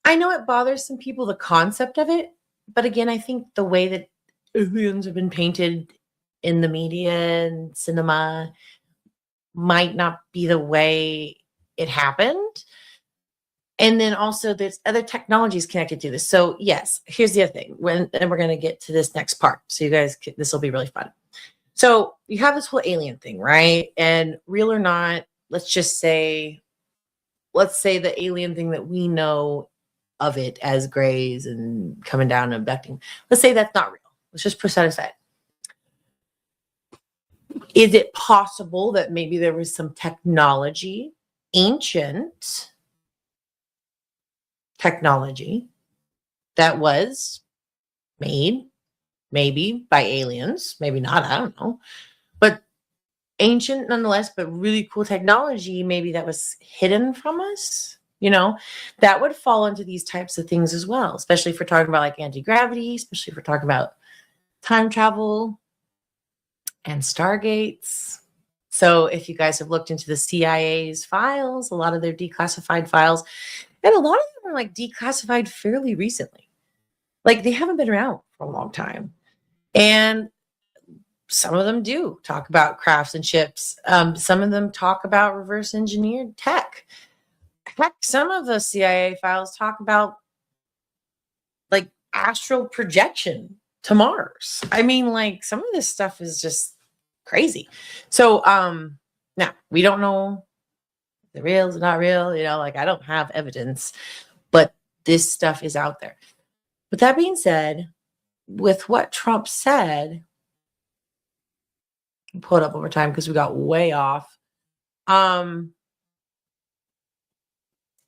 I know it bothers some people, the concept of it. But again, I think the way that aliens have been painted in the media and cinema might not be the way it happened. And then also there's other technologies connected to this. So yes, here's the other thing. And we're going to get to this next part. So you guys, this will be really fun. So you have this whole alien thing, right? And real or not, let's say the alien thing that we know of it as grays and coming down and abducting. Let's say that's not real. Let's just put that aside. Is it possible that maybe there was some technology, ancient technology, that was made maybe by aliens, maybe not, I don't know, but ancient nonetheless, but really cool technology, maybe that was hidden from us, you know, that would fall into these types of things as well, especially if we're talking about like anti-gravity, especially if we're talking about time travel and stargates. So if you guys have looked into the CIA's files, a lot of their declassified files, and a lot of them are like declassified fairly recently. Like they haven't been around for a long time. And some of them do talk about crafts and ships. Some of them talk about reverse engineered tech. Heck, some of the CIA files talk about like astral projection to Mars. I mean, like some of this stuff is just crazy. So now we don't know if the real is not real, you know, like I don't have evidence, but this stuff is out there. But that being said, with what Trump said, I'll pull it up over time because we got way off.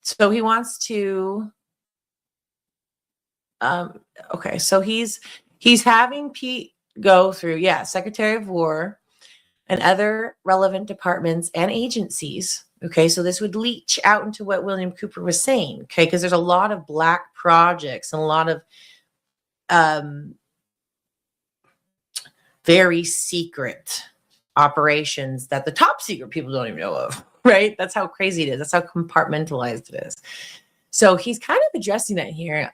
So he wants to okay, so he's having Pete go through, Secretary of War and other relevant departments and agencies. Okay, so this would leach out into what William Cooper was saying, okay, because there's a lot of black projects and a lot of very secret operations that the top secret people don't even know of, right? That's how crazy it is. That's how compartmentalized it is. So he's kind of addressing that here.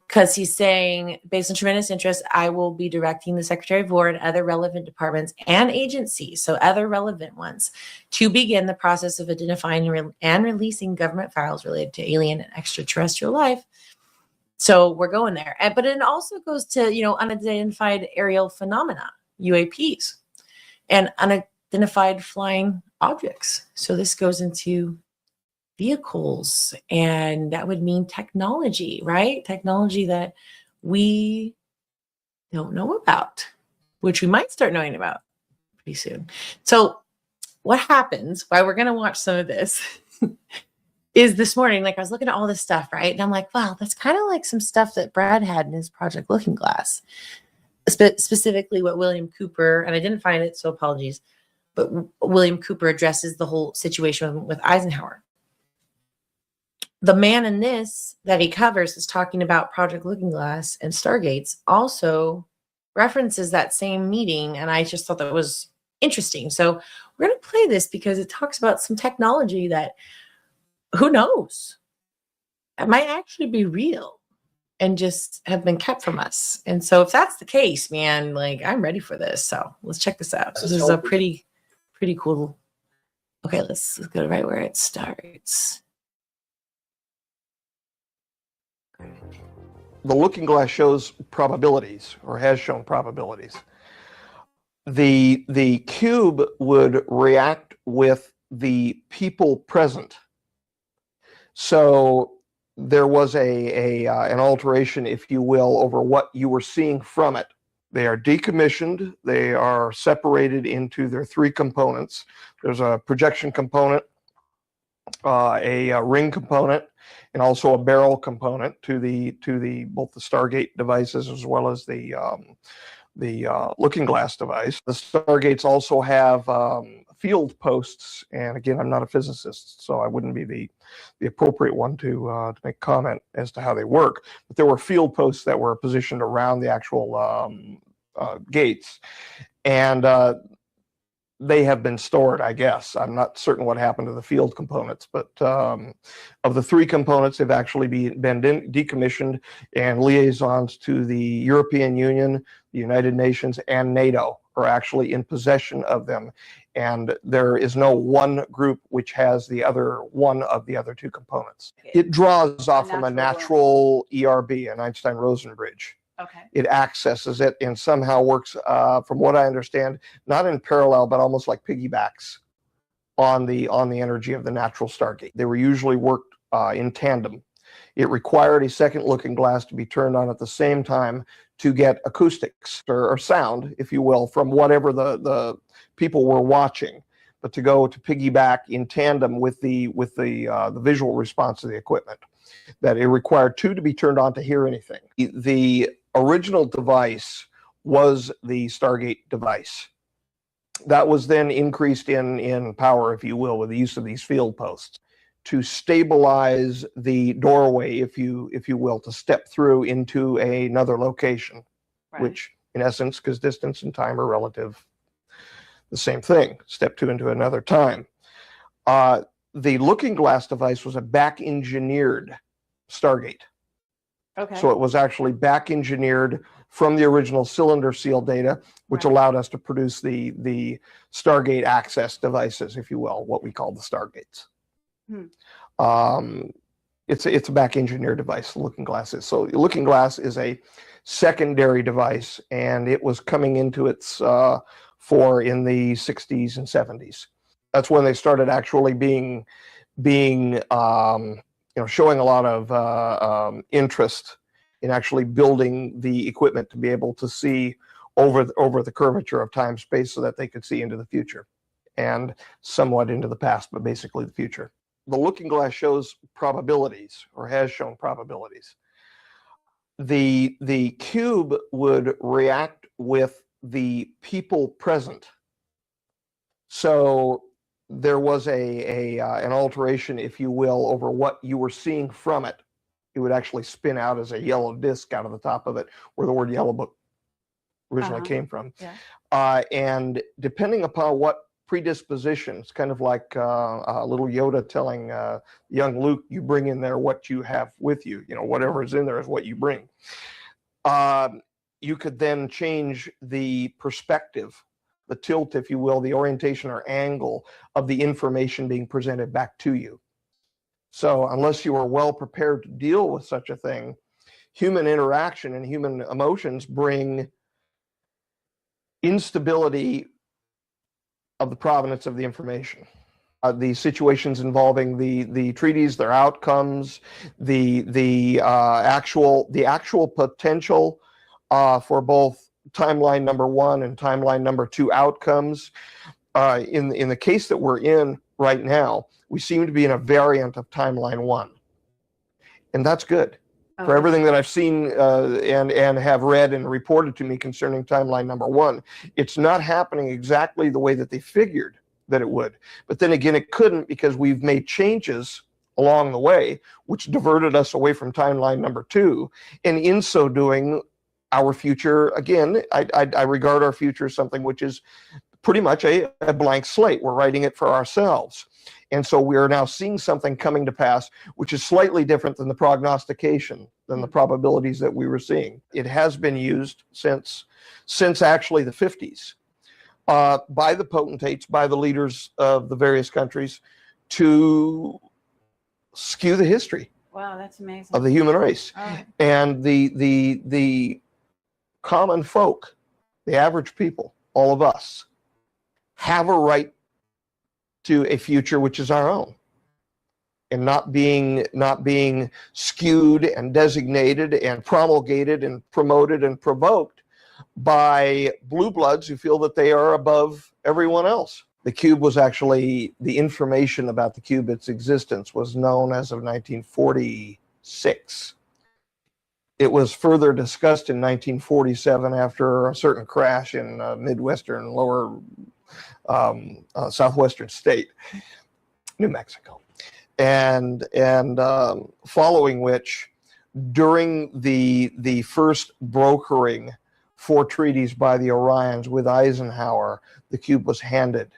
Because he's saying, based on tremendous interest, I will be directing the Secretary of War and other relevant departments and agencies, so other relevant ones, to begin the process of identifying and releasing government files related to alien and extraterrestrial life. So we're going there. But it also goes to, you know, unidentified aerial phenomena, UAPs, and unidentified flying objects. So this goes into vehicles, and that would mean technology, right? Technology that we don't know about, which we might start knowing about pretty soon. So what happens, why we're going to watch some of this, is this morning, like I was looking at all this stuff, right? And I'm like, wow, that's kind of like some stuff that Brad had in his Project Looking Glass, specifically what William Cooper, and I didn't find it, so apologies, but William Cooper addresses the whole situation with Eisenhower. The man in this that he covers is talking about Project Looking Glass and Stargates, also references that same meeting, and I just thought that was interesting. So we're going to play this because it talks about some technology that, who knows, it might actually be real and just have been kept from us. And so if that's the case, man, like I'm ready for this. So let's check this out. So this is a pretty cool. Okay, let's go right where it starts. The looking glass shows probabilities, or has shown probabilities. The cube would react with the people present. So there was an alteration, if you will, over what you were seeing from it. They are decommissioned. They are separated into their three components. There's a projection component, a ring component, and also a barrel component to the both the Stargate devices as well as the looking glass device. The Stargates also have field posts, and again, I'm not a physicist, so I wouldn't be the appropriate one to make comment as to how they work. But there were field posts that were positioned around the actual gates, and they have been stored, I guess. I'm not certain what happened to the field components, but of the three components, they've actually been decommissioned, and liaisons to the European Union, the United Nations, and NATO are actually in possession of them, and there is no one group which has the other one of the other two components. It draws off from a natural ERB, an Einstein-Rosen bridge. Okay. It accesses it and somehow works, from what I understand, not in parallel, but almost like piggybacks on the energy of the natural Stargate. They were usually worked in tandem. It required a second looking glass to be turned on at the same time to get acoustics or sound, if you will, from whatever the people were watching, but to go to piggyback in tandem with the visual response of the equipment. That it required two to be turned on to hear anything. The original device was the Stargate device. That was then increased in power, if you will, with the use of these field posts to stabilize the doorway, if you will, to step through into another location, Right. which in essence, because distance and time are relative, the same thing, step two into another time. The looking glass device was a back-engineered Stargate. Okay. So it was actually back-engineered from the original cylinder seal data, which allowed us to produce the Stargate access devices, if you will, what we call the Stargates. It's a back-engineered device, the looking glass is. So the looking glass is a secondary device, and it was coming into its fore in the 60s and 70s. That's when they started actually being showing a lot of interest in actually building the equipment to be able to see over the curvature of time space, so that they could see into the future and somewhat into the past, but basically the future. The looking glass shows probabilities, or has shown probabilities. The cube would react with the people present. So there was an alteration, if you will, over what you were seeing from it. It would actually spin out as a yellow disc out of the top of it, where the word yellow book originally came from. Yeah. And depending upon what predisposition, it's kind of like little Yoda telling young Luke, you bring in there what you have with you, whatever is in there is what you bring. You could then change the perspective, the tilt, if you will, the orientation or angle of the information being presented back to you. So unless you are well prepared to deal with such a thing, human interaction and human emotions bring instability of the provenance of the information. The situations involving the treaties, their outcomes, the actual potential for both timeline number 1 and timeline number 2 outcomes. In the case that we're in right now, we seem to be in a variant of timeline 1, and that's good. For everything that I've seen and have read and reported to me concerning timeline number 1, it's not happening exactly the way that they figured that it would. But then again, it couldn't, because we've made changes along the way, which diverted us away from timeline number 2. And in so doing, our future, again, I regard our future as something which is pretty much a blank slate. We're writing it for ourselves. And so we are now seeing something coming to pass, which is slightly different than the prognostication, than the probabilities that we were seeing. It has been used since actually the 50s by the potentates, by the leaders of the various countries, to skew the history Wow, that's amazing. of the human race. All right. And the common folk, the average people, all of us, have a right to a future which is our own, and not being skewed and designated and promulgated and promoted and provoked by blue bloods who feel that they are above everyone else. The cube was actually, the information about the cube, its existence, was known as of 1946. It was further discussed in 1947 after a certain crash in Midwestern, lower southwestern state, New Mexico, and following which, during the first brokering for treaties by the Orions with Eisenhower, the cube was handed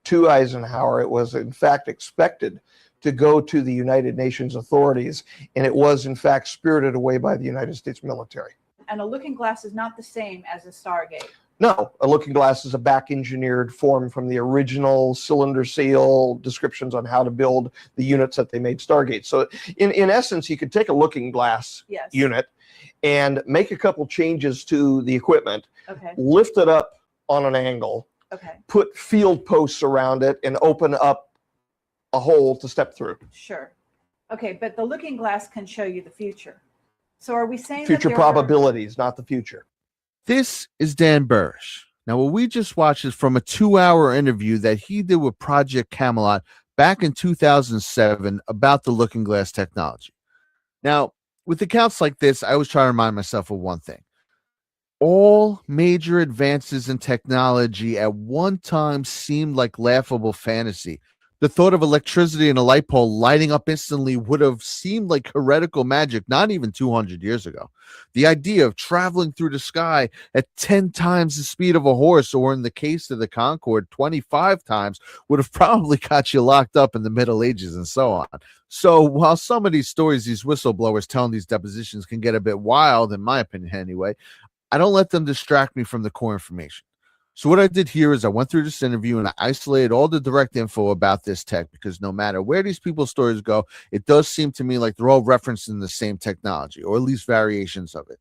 to Eisenhower. It was in fact expected to go to the United Nations authorities, and it was in fact spirited away by the United States military. And a looking glass is not the same as a Stargate. No, a looking glass is a back engineered form from the original cylinder seal descriptions on how to build the units that they made Stargate. So in essence, you could take a looking glass unit and make a couple changes to the equipment, lift it up on an angle, put field posts around it, and open up a hole to step through. Sure. Okay, but the looking glass can show you the future. So are we saying Future that probabilities, not the future. This is Dan Burrish. Now, what we just watched is from a 2-hour interview that he did with Project Camelot back in 2007 about the looking glass technology. Now, with accounts like this, I always try to remind myself of one thing. All major advances in technology at one time seemed like laughable fantasy. The thought of electricity and a light pole lighting up instantly would have seemed like heretical magic not even 200 years ago. The idea of traveling through the sky at 10 times the speed of a horse, or in the case of the Concorde, 25 times, would have probably got you locked up in the Middle Ages and so on. So while some of these stories, these whistleblowers telling these depositions can get a bit wild, in my opinion anyway, I don't let them distract me from the core information. So what I did here is I went through this interview and I isolated all the direct info about this tech, because no matter where these people's stories go, it does seem to me like they're all referencing the same technology, or at least variations of it.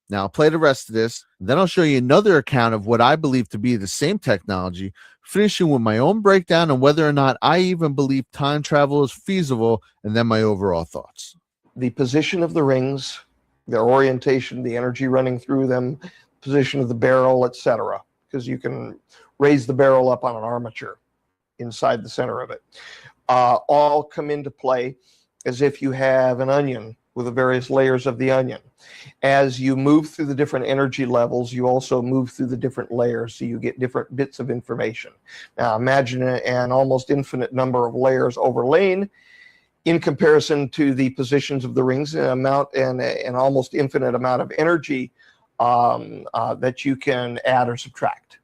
Now I'll play the rest of this, then I'll show you another account of what I believe to be the same technology, finishing with my own breakdown on whether or not I even believe time travel is feasible, and then my overall thoughts. The position of the rings, their orientation, the energy running through them, position of the barrel, etc., because you can raise the barrel up on an armature inside the center of it, all come into play as if you have an onion with the various layers of the onion. As you move through the different energy levels, you also move through the different layers, so you get different bits of information. Now imagine an almost infinite number of layers overlain in comparison to the positions of the rings, and an almost infinite amount of energy that you can add or subtract,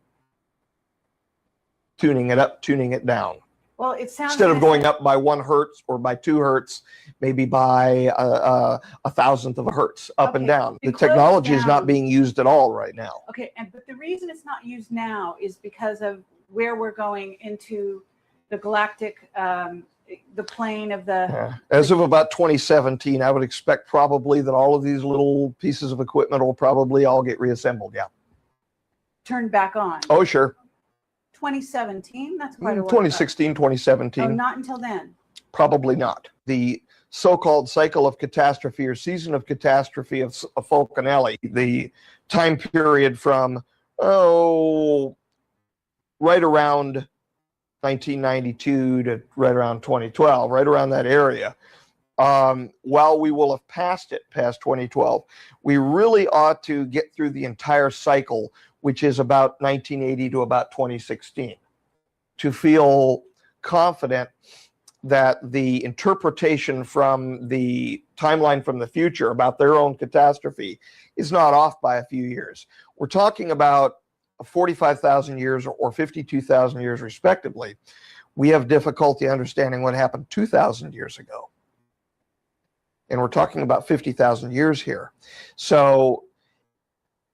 tuning it up, tuning it down. Well, it sounds Instead of going up by 1 hertz or by 2 hertz, maybe by a thousandth of a hertz, up and down. The technology is not being used at all right now. Okay, but the reason it's not used now is because of where we're going into the galactic, the plane of the... As of about 2017, I would expect probably that all of these little pieces of equipment will probably all get reassembled, turned back on. Oh, sure. 2017? That's quite a while. 2016, 2017. Oh, not until then. Probably not. The so-called cycle of catastrophe, or season of catastrophe of Falconelli, the time period from, right around 1992 to right around 2012, right around that area. While we will have passed 2012, we really ought to get through the entire cycle, which is about 1980 to about 2016, to feel confident that the interpretation from the timeline from the future about their own catastrophe is not off by a few years. We're talking about 45,000 years or 52,000 years respectively. We have difficulty understanding what happened 2,000 years ago. And we're talking about 50,000 years here. So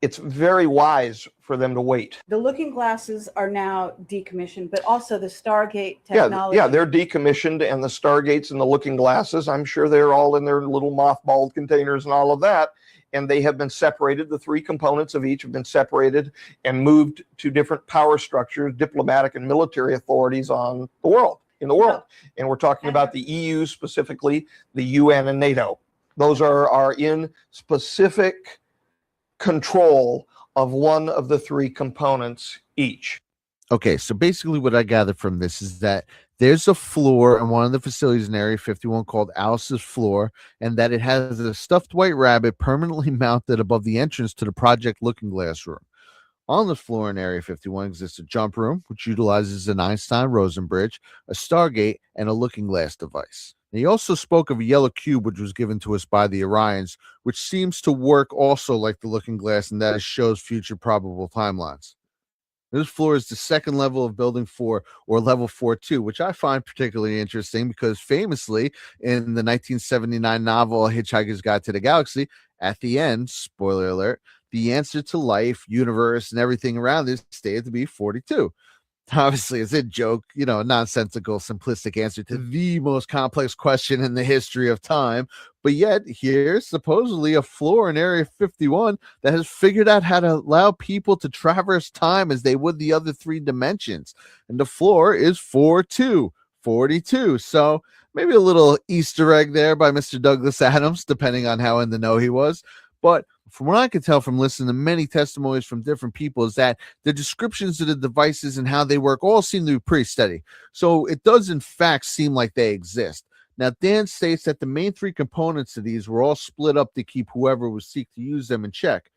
it's very wise for them to wait. The looking glasses are now decommissioned, but also the Stargate technology. Yeah, they're decommissioned, and the Stargates and the looking glasses, I'm sure they're all in their little mothballed containers and all of that. And they have been separated. The 3 components of each have been separated and moved to different power structures, diplomatic and military authorities in the world. And we're talking about the EU specifically, the UN and NATO. Those are in specific control of one of the 3 components each. Okay, so basically what I gathered from this is that there's a floor in one of the facilities in Area 51 called Alice's Floor, and that it has a stuffed white rabbit permanently mounted above the entrance to the Project Looking Glass room. On the floor in Area 51 exists a jump room, which utilizes an Einstein-Rosen bridge, a Stargate, and a looking glass device. He also spoke of a yellow cube, which was given to us by the Orions, which seems to work also like the looking glass, and that it shows future probable timelines. This floor is the second level of Building 4, or Level 4-2, which I find particularly interesting because famously in the 1979 novel Hitchhiker's Guide to the Galaxy, at the end, spoiler alert, the answer to life, universe, and everything around this stated to be 42. Obviously, it's a joke, nonsensical, simplistic answer to the most complex question in the history of time. But yet, here's supposedly a floor in Area 51 that has figured out how to allow people to traverse time as they would the other three dimensions. And the floor is 42. So maybe a little Easter egg there by Mr. Douglas Adams, depending on how in the know he was. But from what I could tell from listening to many testimonies from different people is that the descriptions of the devices and how they work all seem to be pretty steady. So it does in fact seem like they exist. Now, Dan states that the main three components of these were all split up to keep whoever would seek to use them in check.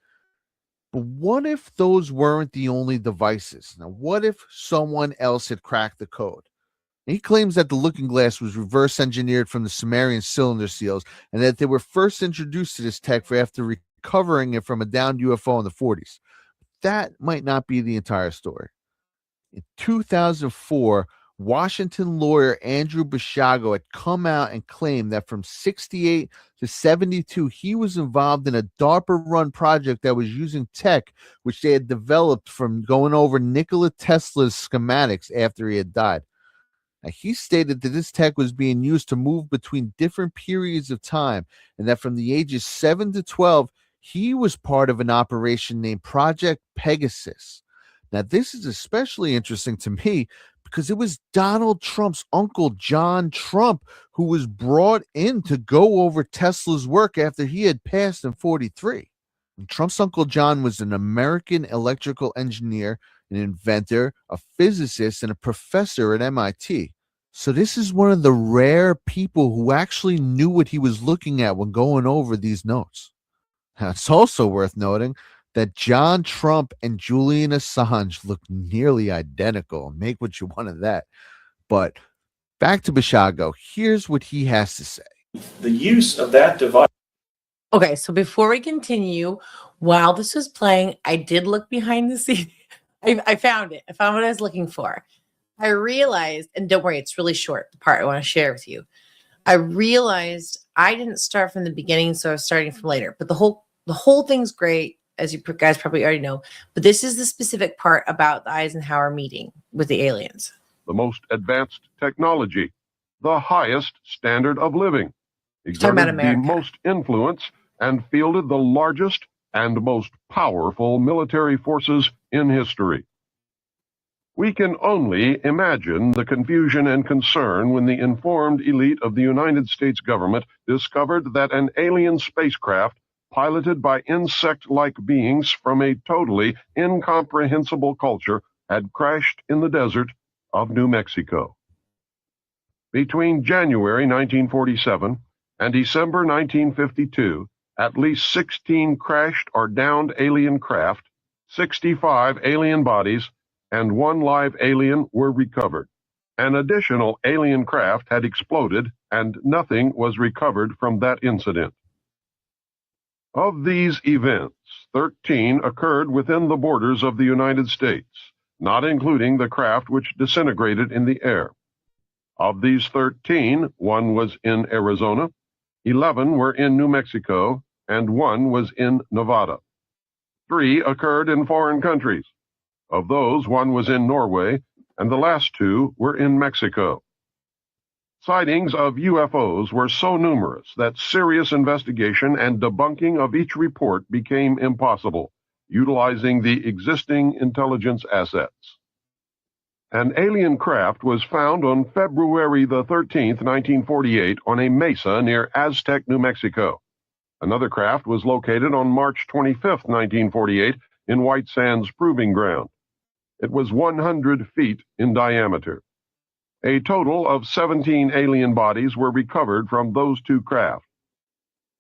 But what if those weren't the only devices? Now, what if someone else had cracked the code? He claims that the looking glass was reverse engineered from the Sumerian cylinder seals and that they were first introduced to this tech after recovering it from a downed UFO in the 40s. That might not be the entire story. In 2004, Washington lawyer Andrew Basiago had come out and claimed that from 68 to 72, he was involved in a DARPA-run project that was using tech which they had developed from going over Nikola Tesla's schematics after he had died. Now, he stated that this tech was being used to move between different periods of time and that from the ages 7 to 12, he was part of an operation named Project Pegasus. Now, this is especially interesting to me because it was Donald Trump's uncle, John Trump, who was brought in to go over Tesla's work after he had passed in 43. And Trump's uncle John was an American electrical engineer, an inventor, a physicist, and a professor at MIT. So this is one of the rare people who actually knew what he was looking at when going over these notes. Now, it's also worth noting that John Trump and Julian Assange look nearly identical. Make what you want of that. But back to Basiago. Here's what he has to say. The use of that device. Okay, so before we continue, while this was playing, I did look behind the scenes. I found it. I found what I was looking for. I realized, and don't worry, it's really short, the part I want to share with you. I realized I didn't start from the beginning, so I was starting from later. But the whole thing's great, as you guys probably already know. But this is the specific part about the Eisenhower meeting with the aliens. The most advanced technology, the highest standard of living, exerted the most influence, and fielded the largest and most powerful military forces in history. We can only imagine the confusion and concern when the informed elite of the United States government discovered that an alien spacecraft piloted by insect-like beings from a totally incomprehensible culture had crashed in the desert of New Mexico. Between January 1947 and December 1952, at least 16 crashed or downed alien craft, 65 alien bodies, and 1 live alien were recovered. An additional alien craft had exploded, and nothing was recovered from that incident. Of these events, 13 occurred within the borders of the United States, not including the craft which disintegrated in the air. Of these 13, 1 was in Arizona, 11 were in New Mexico, and 1 was in Nevada. 3 occurred in foreign countries. Of those, 1 was in Norway, and the last 2 were in Mexico. Sightings of UFOs were so numerous that serious investigation and debunking of each report became impossible, utilizing the existing intelligence assets. An alien craft was found on February the 13th, 1948, on a mesa near Aztec, New Mexico. Another craft was located on March 25th, 1948, in White Sands Proving Ground. It was 100 feet in diameter. A total of 17 alien bodies were recovered from those 2 craft.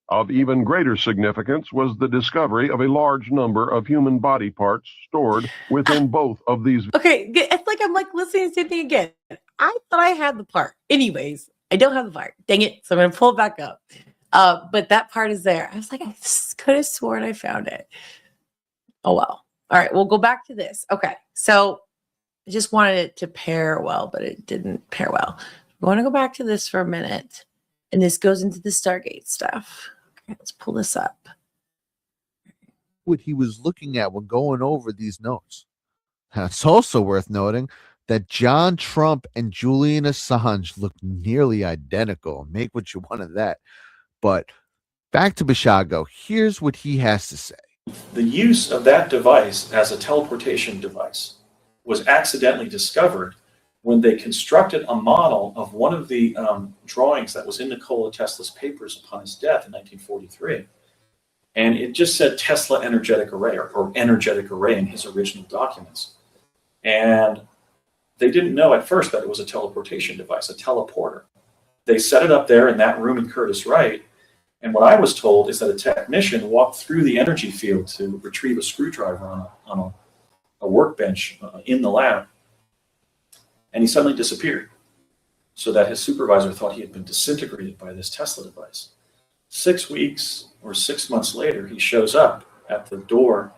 Of even greater significance was the discovery of a large number of human body parts stored within both of these. Okay, it's like I'm listening to the same thing again. I thought I had the part. Anyways, I don't have the part. Dang it. So I'm going to pull it back up. But that part is there. I was like, I could have sworn I found it. Oh, well. All right, we'll go back to this. Okay, so I just wanted it to pair well, but it didn't pair well. I want to go back to this for a minute. And this goes into the Stargate stuff. Okay, let's pull this up. what he was looking at when going over these notes. Now, it's also worth noting that John Trump and Julian Assange look nearly identical. Make what you want of that. But back to Bashago. Here's what he has to say. The use of that device as a teleportation device was accidentally discovered when they constructed a model of one of the drawings that was in Nikola Tesla's papers upon his death in 1943. And it just said Tesla energetic array or energetic array in his original documents. And they didn't know at first that it was a teleportation device, a teleporter. They set it up there in that room in Curtis Wright. And what I was told is that a technician walked through the energy field to retrieve a screwdriver on a workbench in the lab. And he suddenly disappeared, so that his supervisor thought he had been disintegrated by this Tesla device. 6 weeks or 6 months later, he shows up at the door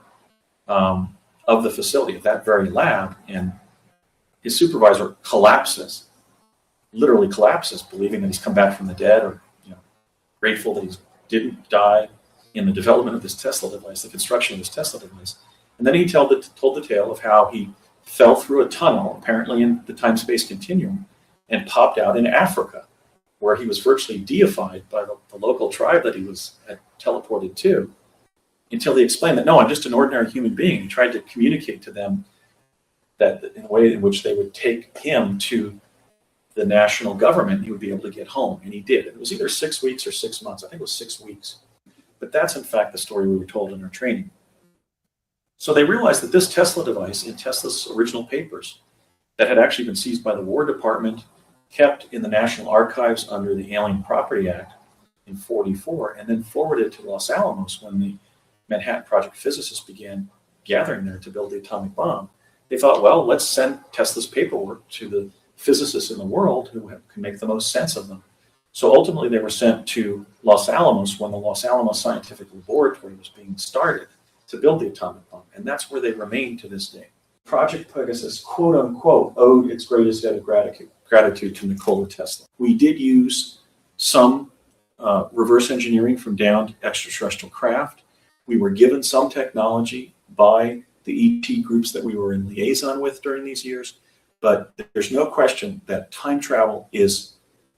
of the facility, of that very lab, and his supervisor collapses, literally collapses, believing that he's come back from the dead, or grateful that he didn't die in the development of this Tesla device, the construction of this Tesla device. And then he told the tale of how he fell through a tunnel, apparently in the time-space continuum, and popped out in Africa, where he was virtually deified by the local tribe that he had teleported to, until they explained that, no, I'm just an ordinary human being. He tried to communicate to them that in a way in which they would take him to the national government, he would be able to get home. And he did. It was either 6 weeks or 6 months. I think it was 6 weeks. But that's, in fact, the story we were told in our training. So they realized that this Tesla device in Tesla's original papers that had actually been seized by the War Department, kept in the National Archives under the Alien Property Act in 1944, and then forwarded to Los Alamos when the Manhattan Project physicists began gathering there to build the atomic bomb. They thought, well, let's send Tesla's paperwork to the physicists in the world who can make the most sense of them. So ultimately they were sent to Los Alamos when the Los Alamos Scientific Laboratory was being started to build the atomic bomb. And that's where they remain to this day. Project Pegasus, quote unquote, owed its greatest debt of gratitude to Nikola Tesla. We did use some reverse engineering from downed extraterrestrial craft. We were given some technology by the ET groups that we were in liaison with during these years. But there's no question that time travel is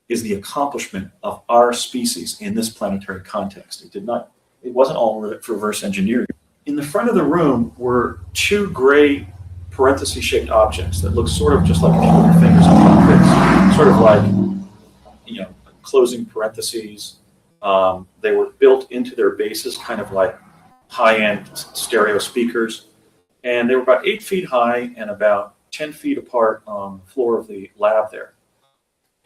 the accomplishment of our species in this planetary context. It wasn't all reverse engineering. In the front of the room were two gray parenthesis-shaped objects that look sort of just like if you put your fingers on this, sort of like, closing parentheses. They were built into their bases, kind of like high-end stereo speakers. And they were about 8 feet high and about 10 feet apart on the floor of the lab there.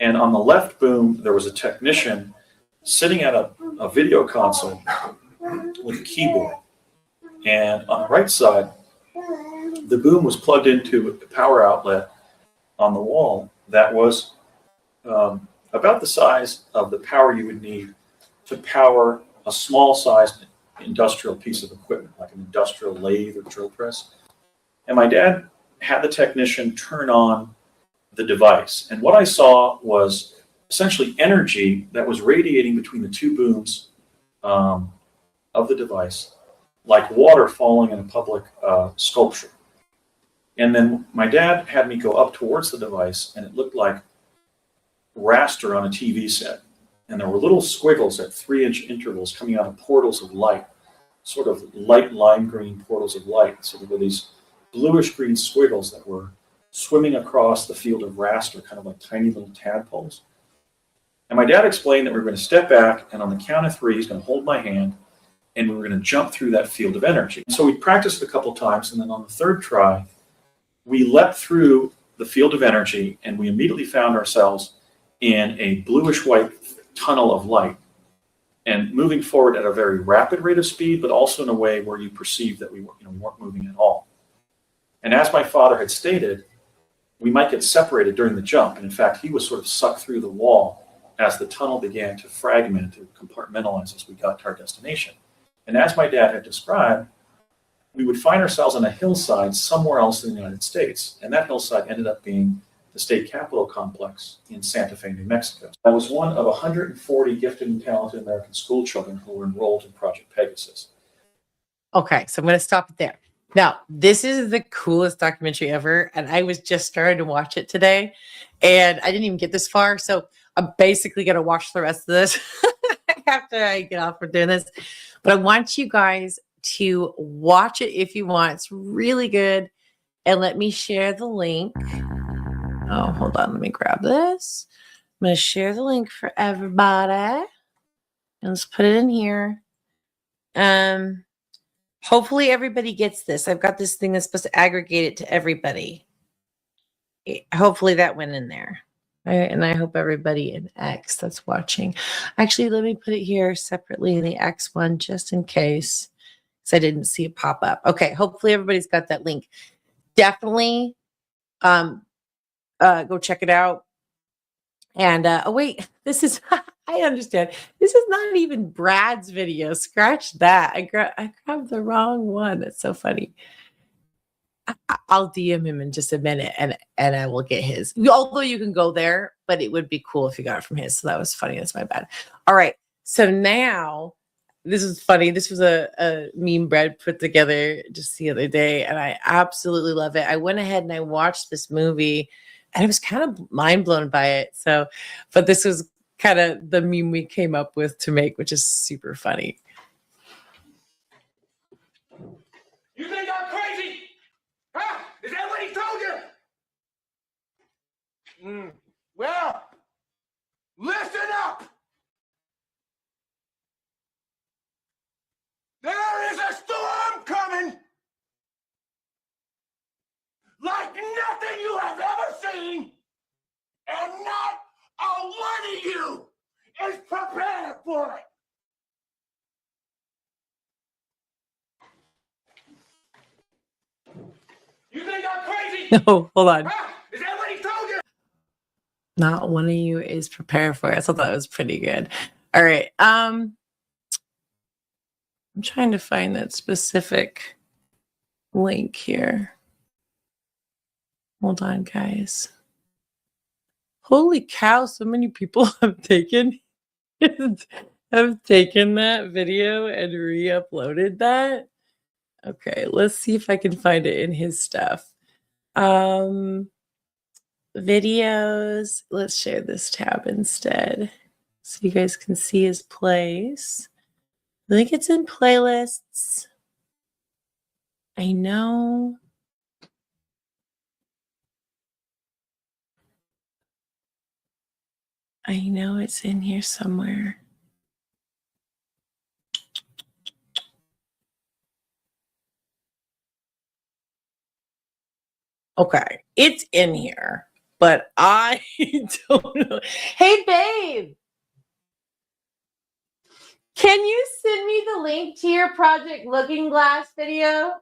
And on the left boom, there was a technician sitting at a video console with a keyboard. And on the right side, the boom was plugged into a power outlet on the wall that was about the size of the power you would need to power a small-sized industrial piece of equipment, like an industrial lathe or drill press. And my dad had the technician turn on the device. And what I saw was essentially energy that was radiating between the two booms of the device, like water falling in a public sculpture. And then my dad had me go up towards the device, and it looked like raster on a TV set. And there were little squiggles at 3-inch intervals coming out of portals of light, sort of light lime green portals of light. So there were these bluish green squiggles that were swimming across the field of raster, kind of like tiny little tadpoles. And my dad explained that we were going to step back, and on the count of 3, he's going to hold my hand, and we were going to jump through that field of energy. So we practiced it a couple times, and then on the third try, we leapt through the field of energy, and we immediately found ourselves in a bluish-white tunnel of light, and moving forward at a very rapid rate of speed, but also in a way where you perceived that we weren't moving at all. And as my father had stated, we might get separated during the jump. And in fact, he was sort of sucked through the wall as the tunnel began to fragment or compartmentalize as we got to our destination. And as my dad had described, we would find ourselves on a hillside somewhere else in the United States. And that hillside ended up being the state capitol complex in Santa Fe, New Mexico. I was one of 140 gifted and talented American school children who were enrolled in Project Pegasus. Okay, so I'm going to stop it there. Now, this is the coolest documentary ever, and I was just starting to watch it today, and I didn't even get this far, so I'm basically going to watch the rest of this after I get off from doing this. But I want you guys to watch it if you want. It's really good, and let me share the link. Oh, hold on, let me grab this. I'm going to share the link for everybody, and let's put it in here. Hopefully everybody gets this. I've got this thing that's supposed to aggregate it to everybody. Hopefully that went in there. All right, and I hope everybody in X that's watching. Actually, let me put it here separately in the X one just in case, because I didn't see it pop up. Okay, hopefully everybody's got that link. Definitely go check it out. And oh wait, this is I understand. This is not even Brad's video. Scratch that. I grabbed the wrong one. It's so funny. I'll DM him in just a minute and I will get his. Although you can go there, but it would be cool if you got it from his. So that was funny. That's my bad. All right. So now this is funny. This was a meme Brad put together just the other day, and I absolutely love it. I went ahead and I watched this movie, and I was kind of mind blown by it. So, but this was kind of the meme we came up with to make, which is super funny. You think I'm crazy? Huh? Is that what he told you? Well, listen up. There is a storm coming like nothing you have ever seen, and not a one of you is prepared for it. You think I'm crazy? No, hold on. Huh? Is that what he told you? Not one of you is prepared for it. I thought that was pretty good. All right. I'm trying to find that specific link here. Hold on, guys. Holy cow, so many people have taken that video and re-uploaded that. Okay, let's see if I can find it in his stuff. Videos. Let's share this tab instead so you guys can see his plays. I think it's in playlists. I know. I know it's in here somewhere. Okay, it's in here, but I don't know. Hey, babe, can you send me the link to your Project Looking Glass video?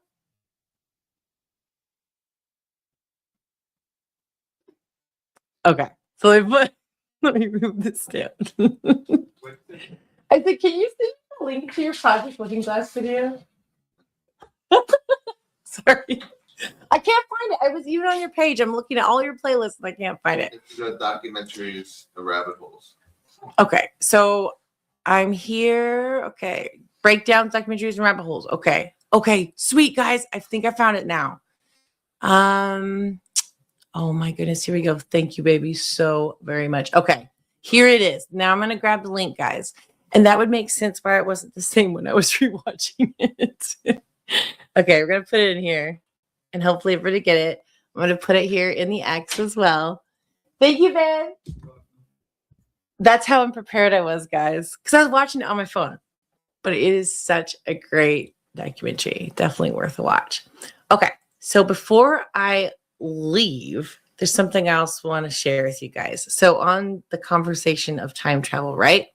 Okay, so let me move this down. I said, can you send me the link to your Project Looking Glass video? Sorry. I can't find it. I was even on your page. I'm looking at all your playlists and I can't find it. It's the documentaries, the rabbit holes. Okay, so I'm here. Okay, breakdowns, documentaries, and rabbit holes. Okay, sweet guys. I think I found it now. Oh my goodness, here we go. Thank you, baby, so very much. Okay, here it is. Now I'm gonna grab the link, guys, and that would make sense why it wasn't the same when I was rewatching it. Okay, we're gonna put it in here. And hopefully everybody get it. I'm going to put it here in the X as well. Thank you, Ben. That's how unprepared I was, guys. Because I was watching it on my phone. But it is such a great documentary. Definitely worth a watch. Okay, so before I leave, there's something else I want to share with you guys. So on the conversation of time travel, right?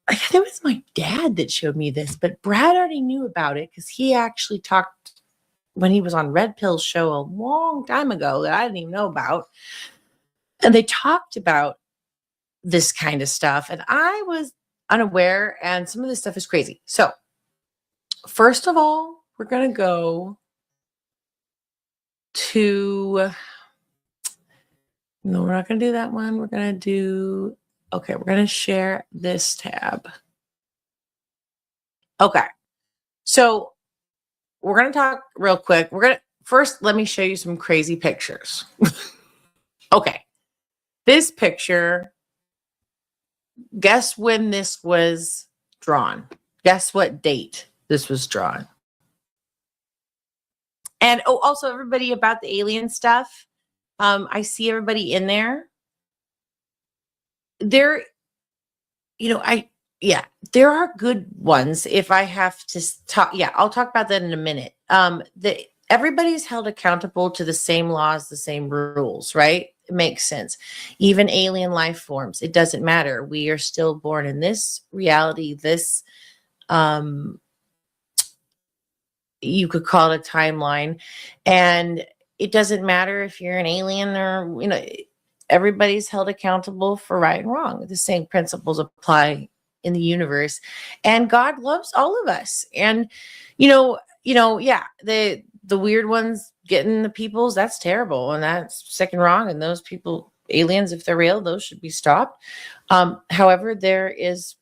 I think it was my dad that showed me this, but Brad already knew about it because he actually talked when he was on Red Pill's show a long time ago that I didn't even know about. And they talked about this kind of stuff. And I was unaware. And some of this stuff is crazy. So first of all, we're going to go to, no, we're not going to do that one. We're going to do, okay, we're going to share this tab. Okay. So we're going to talk real quick. First, let me show you some crazy pictures. Okay. This picture, guess when this was drawn? Guess what date this was drawn? And also everybody about the alien stuff. I see everybody in there. There, there are good ones. If I have to talk, I'll talk about that in a minute. Everybody's held accountable to the same laws, the same rules, right? It makes sense. Even alien life forms, it doesn't matter. We are still born in this reality, this, you could call it a timeline. And it doesn't matter if you're an alien or, everybody's held accountable for right and wrong. The same principles apply in the universe. And God loves all of us. And, the weird ones getting the peoples, that's terrible. And that's sick and wrong. And those people, aliens, if they're real, those should be stopped. However, there is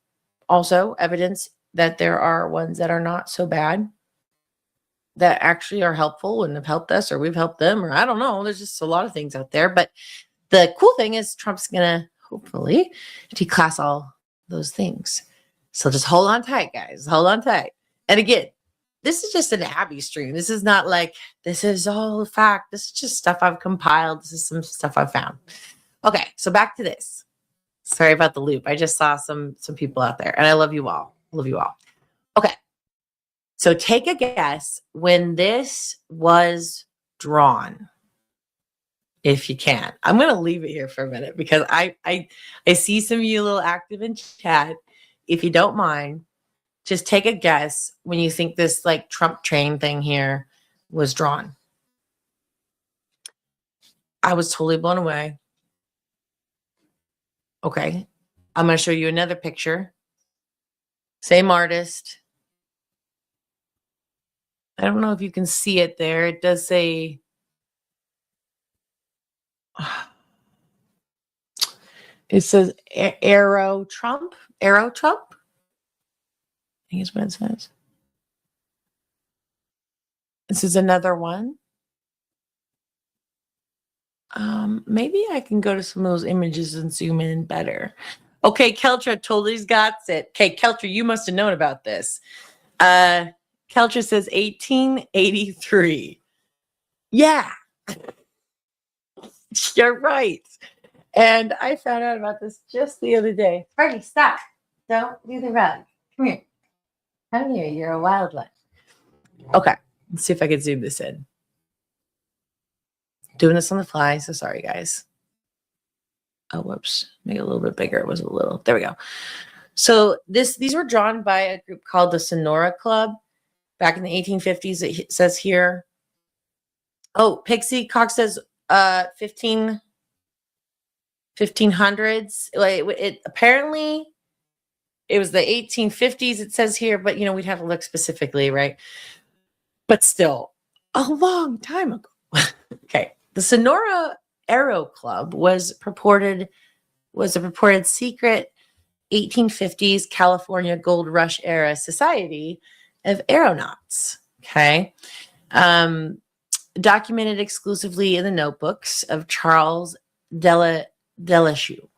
also evidence that there are ones that are not so bad, that actually are helpful and have helped us, or we've helped them, or I don't know. There's just a lot of things out there. But the cool thing is Trump's going to hopefully declass all those things. So just hold on tight, guys. Hold on tight. And again, this is just an Abby stream. This is not like, this is all fact. This is just stuff I've compiled. This is some stuff I've found. Okay, so back to this. Sorry about the loop. I just saw some people out there, and I love you all. Love you all. Okay, so take a guess when this was drawn, if you can. I'm going to leave it here for a minute because I see some of you a little active in chat. If you don't mind, just take a guess when you think this like Trump train thing here was drawn. I was totally blown away. Okay. I'm going to show you another picture. Same artist. I don't know if you can see it there. It does say, it says Arrow Trump. Arrow Trump? I think is what it says. This is another one. Maybe I can go to some of those images and zoom in better. Okay, Keltra totally got it. Okay, Keltra, you must have known about this. Keltra says 1883. Yeah. You're right. And I found out about this just the other day. Freddie, stop. Don't do the rug. Come here. Come here. You're a wildlife. Okay. Let's see if I can zoom this in. Doing this on the fly. So sorry, guys. Oh, whoops. Make it a little bit bigger. It was a little. There we go. So these were drawn by a group called the Sonora Club back in the 1850s. It says here. Oh, Pixie Cox says 1500s. It apparently it was the 1850s. It says here, but we'd have to look specifically, right? But still, a long time ago. Okay, the Sonora Aero Club was a purported secret 1850s California Gold Rush era society of aeronauts. Okay. Documented exclusively in the notebooks of Charles Delachaux.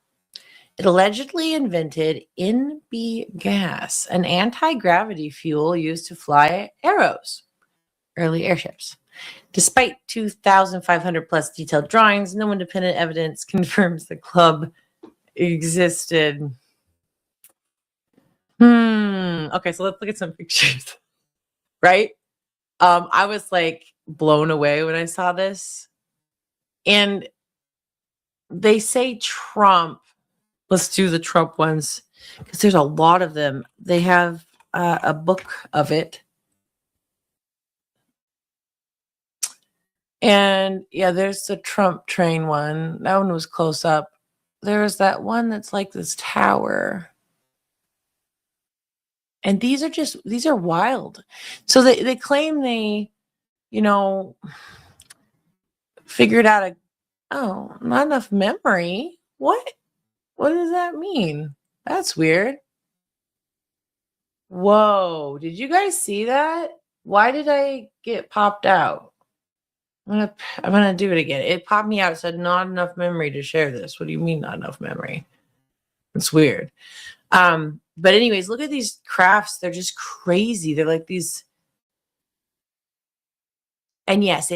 It allegedly invented NB gas, an anti-gravity fuel used to fly arrows, early airships. Despite 2,500 plus detailed drawings, no independent evidence confirms the club existed. Okay, so let's look at some pictures. Right? I was like blown away when I saw this. And they say Trump. Let's do the Trump ones because there's a lot of them. They have a book of it. And yeah, there's the Trump train one. That one was close up. There's that one that's like this tower. And these are wild. So they claim they, figured out not enough memory. What does that mean? That's weird. Whoa, did you guys see that? Why did I get popped out? I'm gonna do it again. It popped me out. It said not enough memory to share this. What do you mean not enough memory? It's weird. But anyways, look at these crafts. They're just crazy. They're like these. And yes,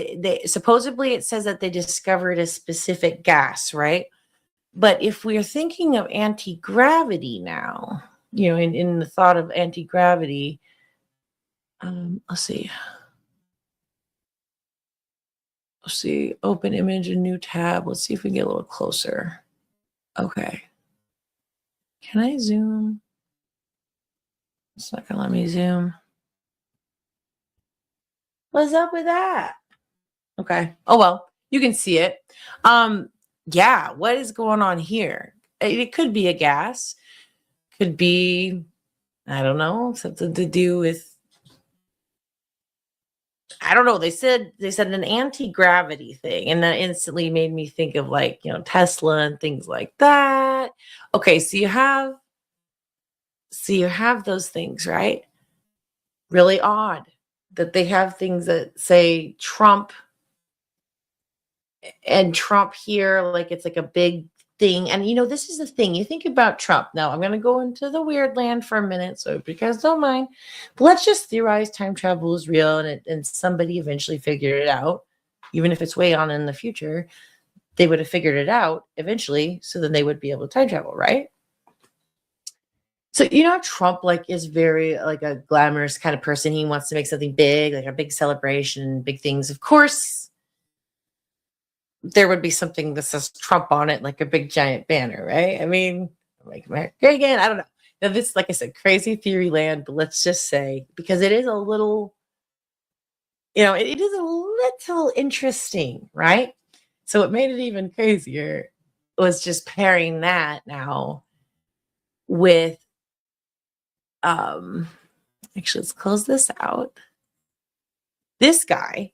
supposedly it says that they discovered a specific gas, right? But if we're thinking of anti-gravity now, in the thought of anti-gravity, let's see. Open image, a new tab. Let's see if we can get a little closer. Okay. Can I zoom? It's not gonna let me zoom. What's up with that? Okay. Oh, well, you can see it. Yeah, what is going on here? It could be a gas. Could be, I don't know, something to do with, I don't know. They said an anti-gravity thing, and that instantly made me think of Tesla and things like that. Okay, so you have those things, right? Really odd that they have things that say Trump and Trump here, like it's like a big thing. And this is the thing. You think about Trump. Now I'm going to go into the weird land for a minute, so if you guys don't mind, but let's just theorize time travel is real, and somebody eventually figured it out. Even if it's way on in the future, they would have figured it out eventually, so then they would be able to time travel, right? So Trump is very a glamorous kind of person. He wants to make something big, like a big celebration, big things. Of course, there would be something that says Trump on it, like a big giant banner, right? I mean, like again, I don't know. Now this, like I said, crazy theory land, but let's just say, because it is a little, it is a little interesting, right? So what made it even crazier was just pairing that now with, actually, let's close this out. This guy,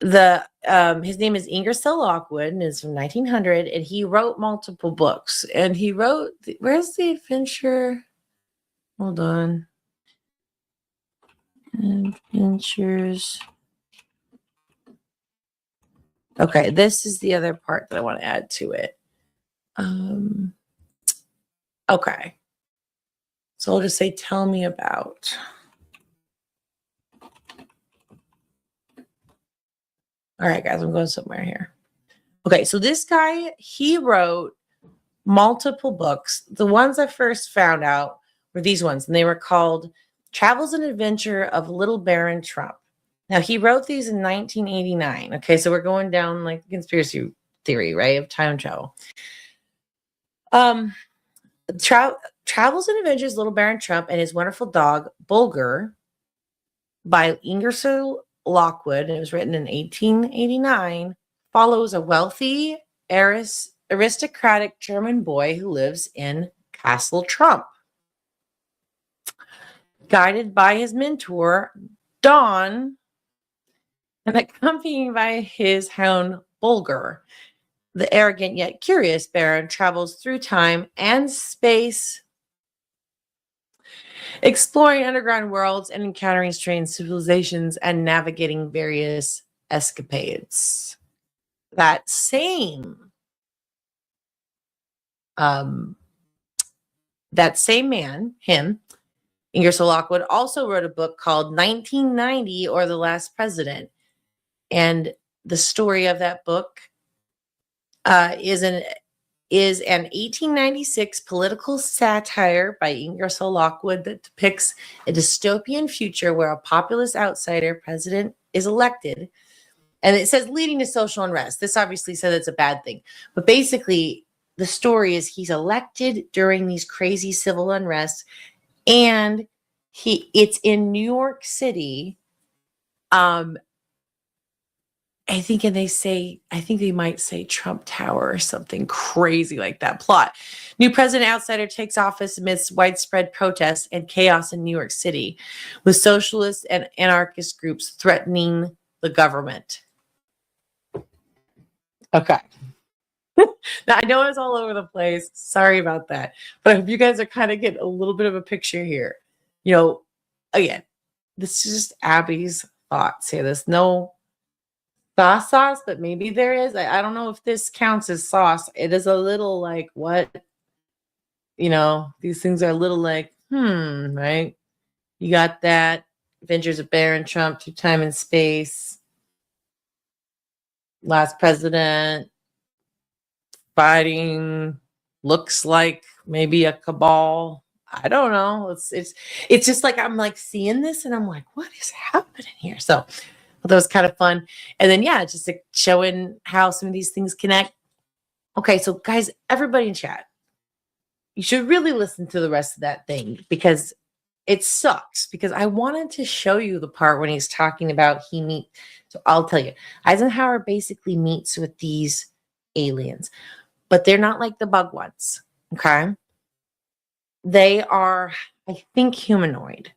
his name is Ingersoll Lockwood, and is from 1900, and he wrote multiple books. And he wrote, where's the adventure? Hold on. Adventures. Okay, this is the other part that I want to add to it. Okay. So I'll just say, tell me about. All right, guys, I'm going somewhere here. Okay, so this guy, he wrote multiple books. The ones I first found out were these ones, and they were called Travels and Adventure of Little Baron Trump. Now, he wrote these in 1989. Okay, so we're going down like the conspiracy theory, right, of time travel. Travels and Adventures of Little Baron Trump and His Wonderful Dog, Bulger, by Ingersoll Lockwood, it was written in 1889, follows a wealthy, aristocratic German boy who lives in Castle Trump. Guided by his mentor, Don, and accompanied by his hound, Bulger, the arrogant yet curious Baron travels through time and space, exploring underground worlds and encountering strange civilizations and navigating various escapades. That same man, him, Ingersoll Lockwood, also wrote a book called 1990 or The Last President. And the story of that book is an 1896 political satire by Ingersoll Lockwood that depicts a dystopian future where a populist outsider president is elected. And it says leading to social unrest. This obviously says it's a bad thing. But basically, the story is he's elected during these crazy civil unrest. And it's in New York City. I think they might say Trump Tower or something crazy like that plot. New president outsider takes office amidst widespread protests and chaos in New York City, with socialist and anarchist groups threatening the government. Okay. Now, I know it's all over the place. Sorry about that. But I hope you guys are kind of getting a little bit of a picture here. You know, again, this is just Abby's thoughts here. There's no sauce, but maybe there is. I don't know if this counts as sauce. It is a little like, what? You know, these things are a little like, right? You got that. Adventures of Baron Trump, Through Time and Space. Last President. Fighting looks like maybe a cabal. I don't know. It's just like I'm like seeing this and I'm like, what is happening here? So that was kind of fun. And then yeah, just like showing how some of these things connect. Okay, so guys, everybody in chat, you should really listen to the rest of that thing because it sucks. Because I wanted to show you the part when he's talking about so I'll tell you, Eisenhower basically meets with these aliens. But they're not like the bug ones, okay? They are, I think, humanoid.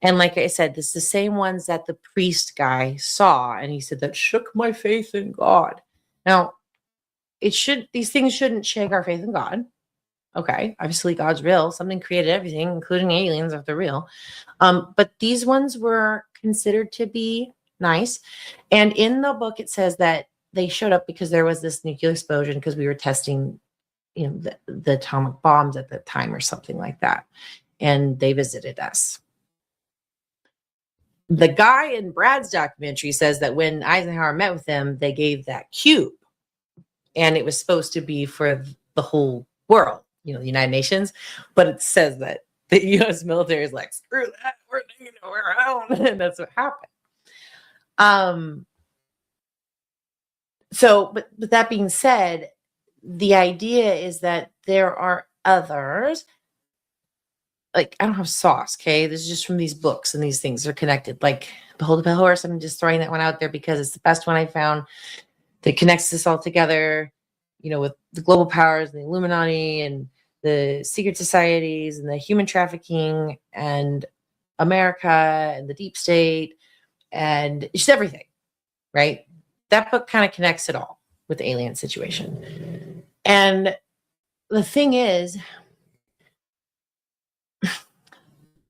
And like I said, this is the same ones that the priest guy saw. And he said, that shook my faith in God. Now, these things shouldn't shake our faith in God. Okay, obviously God's real. Something created everything, including aliens if they're real. But these ones were considered to be nice. And in the book, it says that they showed up because there was this nuclear explosion because we were testing, the atomic bombs at the time or something like that. And they visited us. The guy in Brad's documentary says that when Eisenhower met with them, they gave that cube. And it was supposed to be for the whole world, the United Nations. But it says that the U.S. military is like, screw that, we're taking it our own. And that's what happened. So, but that being said, the idea is that there are others. Like, I don't have sauce, okay? This is just from these books and these things are connected. Like, Behold the Pale Horse, I'm just throwing that one out there because it's the best one I found that connects this all together, with the global powers and the Illuminati and the secret societies and the human trafficking and America and the deep state and just everything, right? That book kind of connects it all with the alien situation. And the thing is,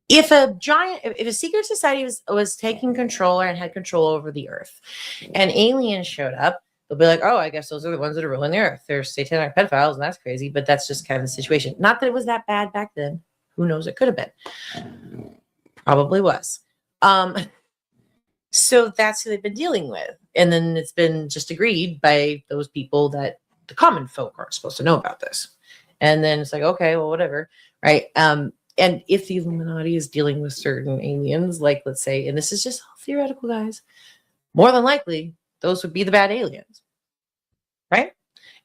if a secret society was taking control and had control over the earth and aliens showed up, they'll be like, oh, I guess those are the ones that are ruling the earth. They're satanic pedophiles and that's crazy, but that's just kind of the situation. Not that it was that bad back then. Who knows? It could have been. Probably was. So that's who they've been dealing with. And then it's been just agreed by those people that the common folk aren't supposed to know about this. And then it's like, okay, well, whatever. Right. And if the Illuminati is dealing with certain aliens, like let's say, and this is just theoretical, guys, more than likely, those would be the bad aliens. Right.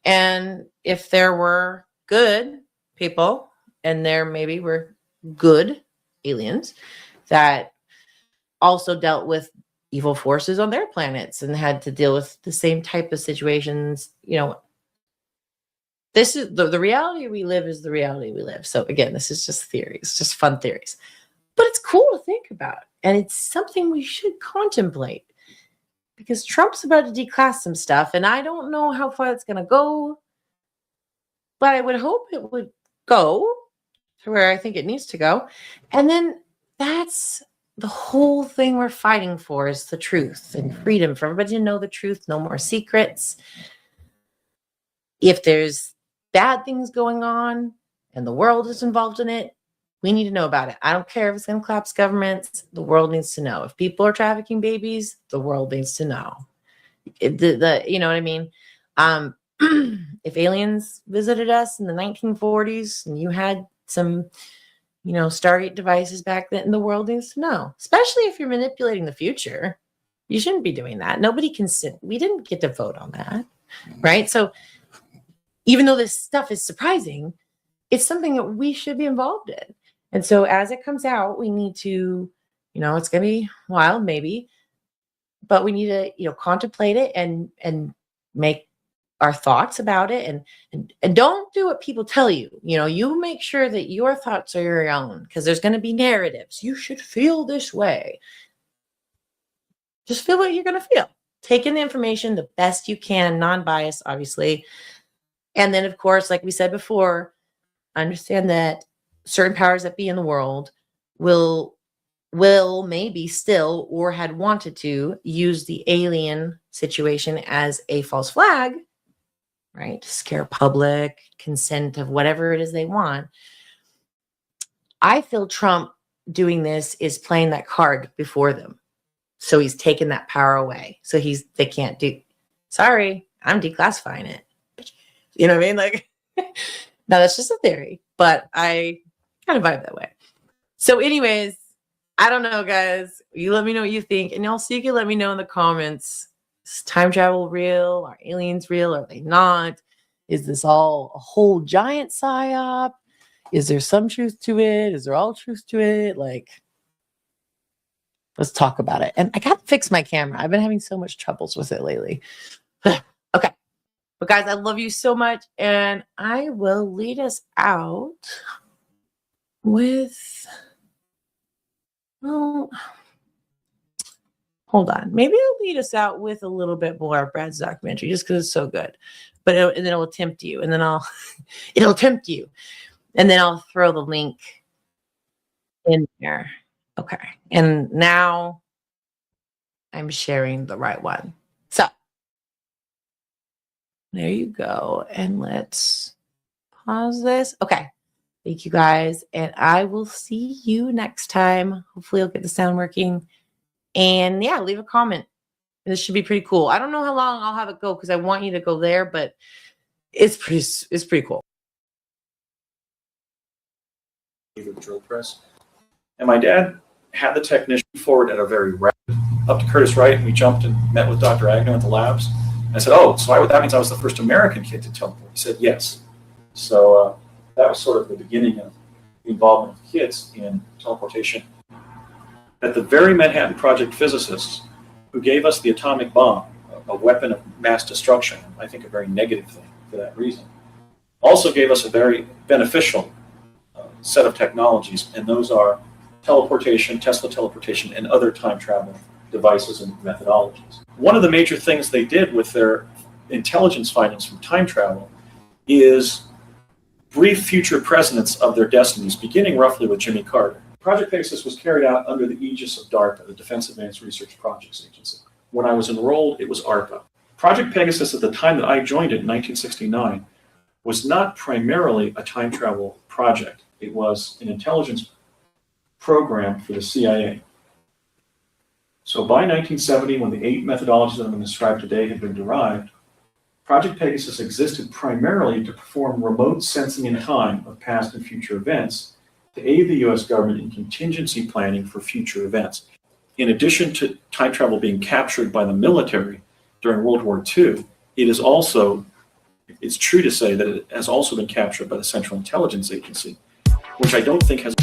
And if there were good people and there maybe were good aliens that also dealt with evil forces on their planets and had to deal with the same type of situations, this is the reality we live is the reality we live. So again, this is just theories, just fun theories, but it's cool to think about. And it's something we should contemplate because Trump's about to declass some stuff. And I don't know how far it's going to go, but I would hope it would go to where I think it needs to go. And then that's the whole thing we're fighting for is the truth and freedom for everybody to know the truth. No more secrets. If there's bad things going on and the world is involved in it, we need to know about it. I don't care if it's going to collapse governments. The world needs to know. If people are trafficking babies, the world needs to know. You know what I mean? If aliens visited us in the 1940s and you had some Stargate devices back then, the world needs to know, especially if you're manipulating the future. You shouldn't be doing that. Nobody can sit. We didn't get to vote on that, right? So even though this stuff is surprising, it's something that we should be involved in. And so as it comes out, we need to, it's going to be wild maybe, but we need to, contemplate it and make our thoughts about it and don't do what people tell you. You make sure that your thoughts are your own because there's going to be narratives. You should feel this way. Just feel what you're going to feel. Take in the information the best you can, non-biased, obviously. And then, of course, like we said before, understand that certain powers that be in the world will maybe still or had wanted to use the alien situation as a false flag, right? To scare public consent of whatever it is they want. I feel Trump doing this is playing that card before them. So he's taking that power away. So they can't do, sorry, I'm declassifying it. You know what I mean? Like, no, that's just a theory, but I kind of vibe that way. So anyways, I don't know, guys. You let me know what you think. And also you can let me know in the comments, is time travel real? Are aliens real? Are they not? Is this all a whole giant psyop? Is there some truth to it? Is there all truth to it? Like, let's talk about it. And I got to fix my camera. I've been having so much troubles with it lately. Okay. But guys, I love you so much. And I will lead us out with, well, hold on. Maybe I'll lead us out with a little bit more of Brad's documentary just because it's so good. But and then it'll tempt you. And then it'll tempt you. And then I'll throw the link in there. Okay. And now I'm sharing the right one. So there you go. And let's pause this. Okay. Thank you guys. And I will see you next time. Hopefully I'll get the sound working. And yeah, leave a comment. This should be pretty cool. I don't know how long I'll have it go because I want you to go there, but it's pretty cool. The drill press. And my dad had the technician forward at a very rapid, up to Curtis Wright, and we jumped and met with Dr. Agnew at the labs. I said, oh, so that means I was the first American kid to teleport. He said, yes. So that was sort of the beginning of the involvement of kids in teleportation. That the very Manhattan Project physicists who gave us the atomic bomb, a weapon of mass destruction, I think a very negative thing for that reason, also gave us a very beneficial set of technologies, and those are teleportation, Tesla teleportation, and other time travel devices and methodologies. One of the major things they did with their intelligence findings from time travel is brief future presidents of their destinies, beginning roughly with Jimmy Carter. Project Pegasus was carried out under the aegis of DARPA, the Defense Advanced Research Projects Agency. When I was enrolled, it was ARPA. Project Pegasus, at the time that I joined it in 1969, was not primarily a time travel project. It was an intelligence program for the CIA. So by 1970, when the 8 methodologies that I'm going to describe today had been derived, Project Pegasus existed primarily to perform remote sensing in time of past and future events to aid the U.S. government in contingency planning for future events. In addition to time travel being captured by the military during World War II, it's true to say that it has also been captured by the Central Intelligence Agency, which I don't think has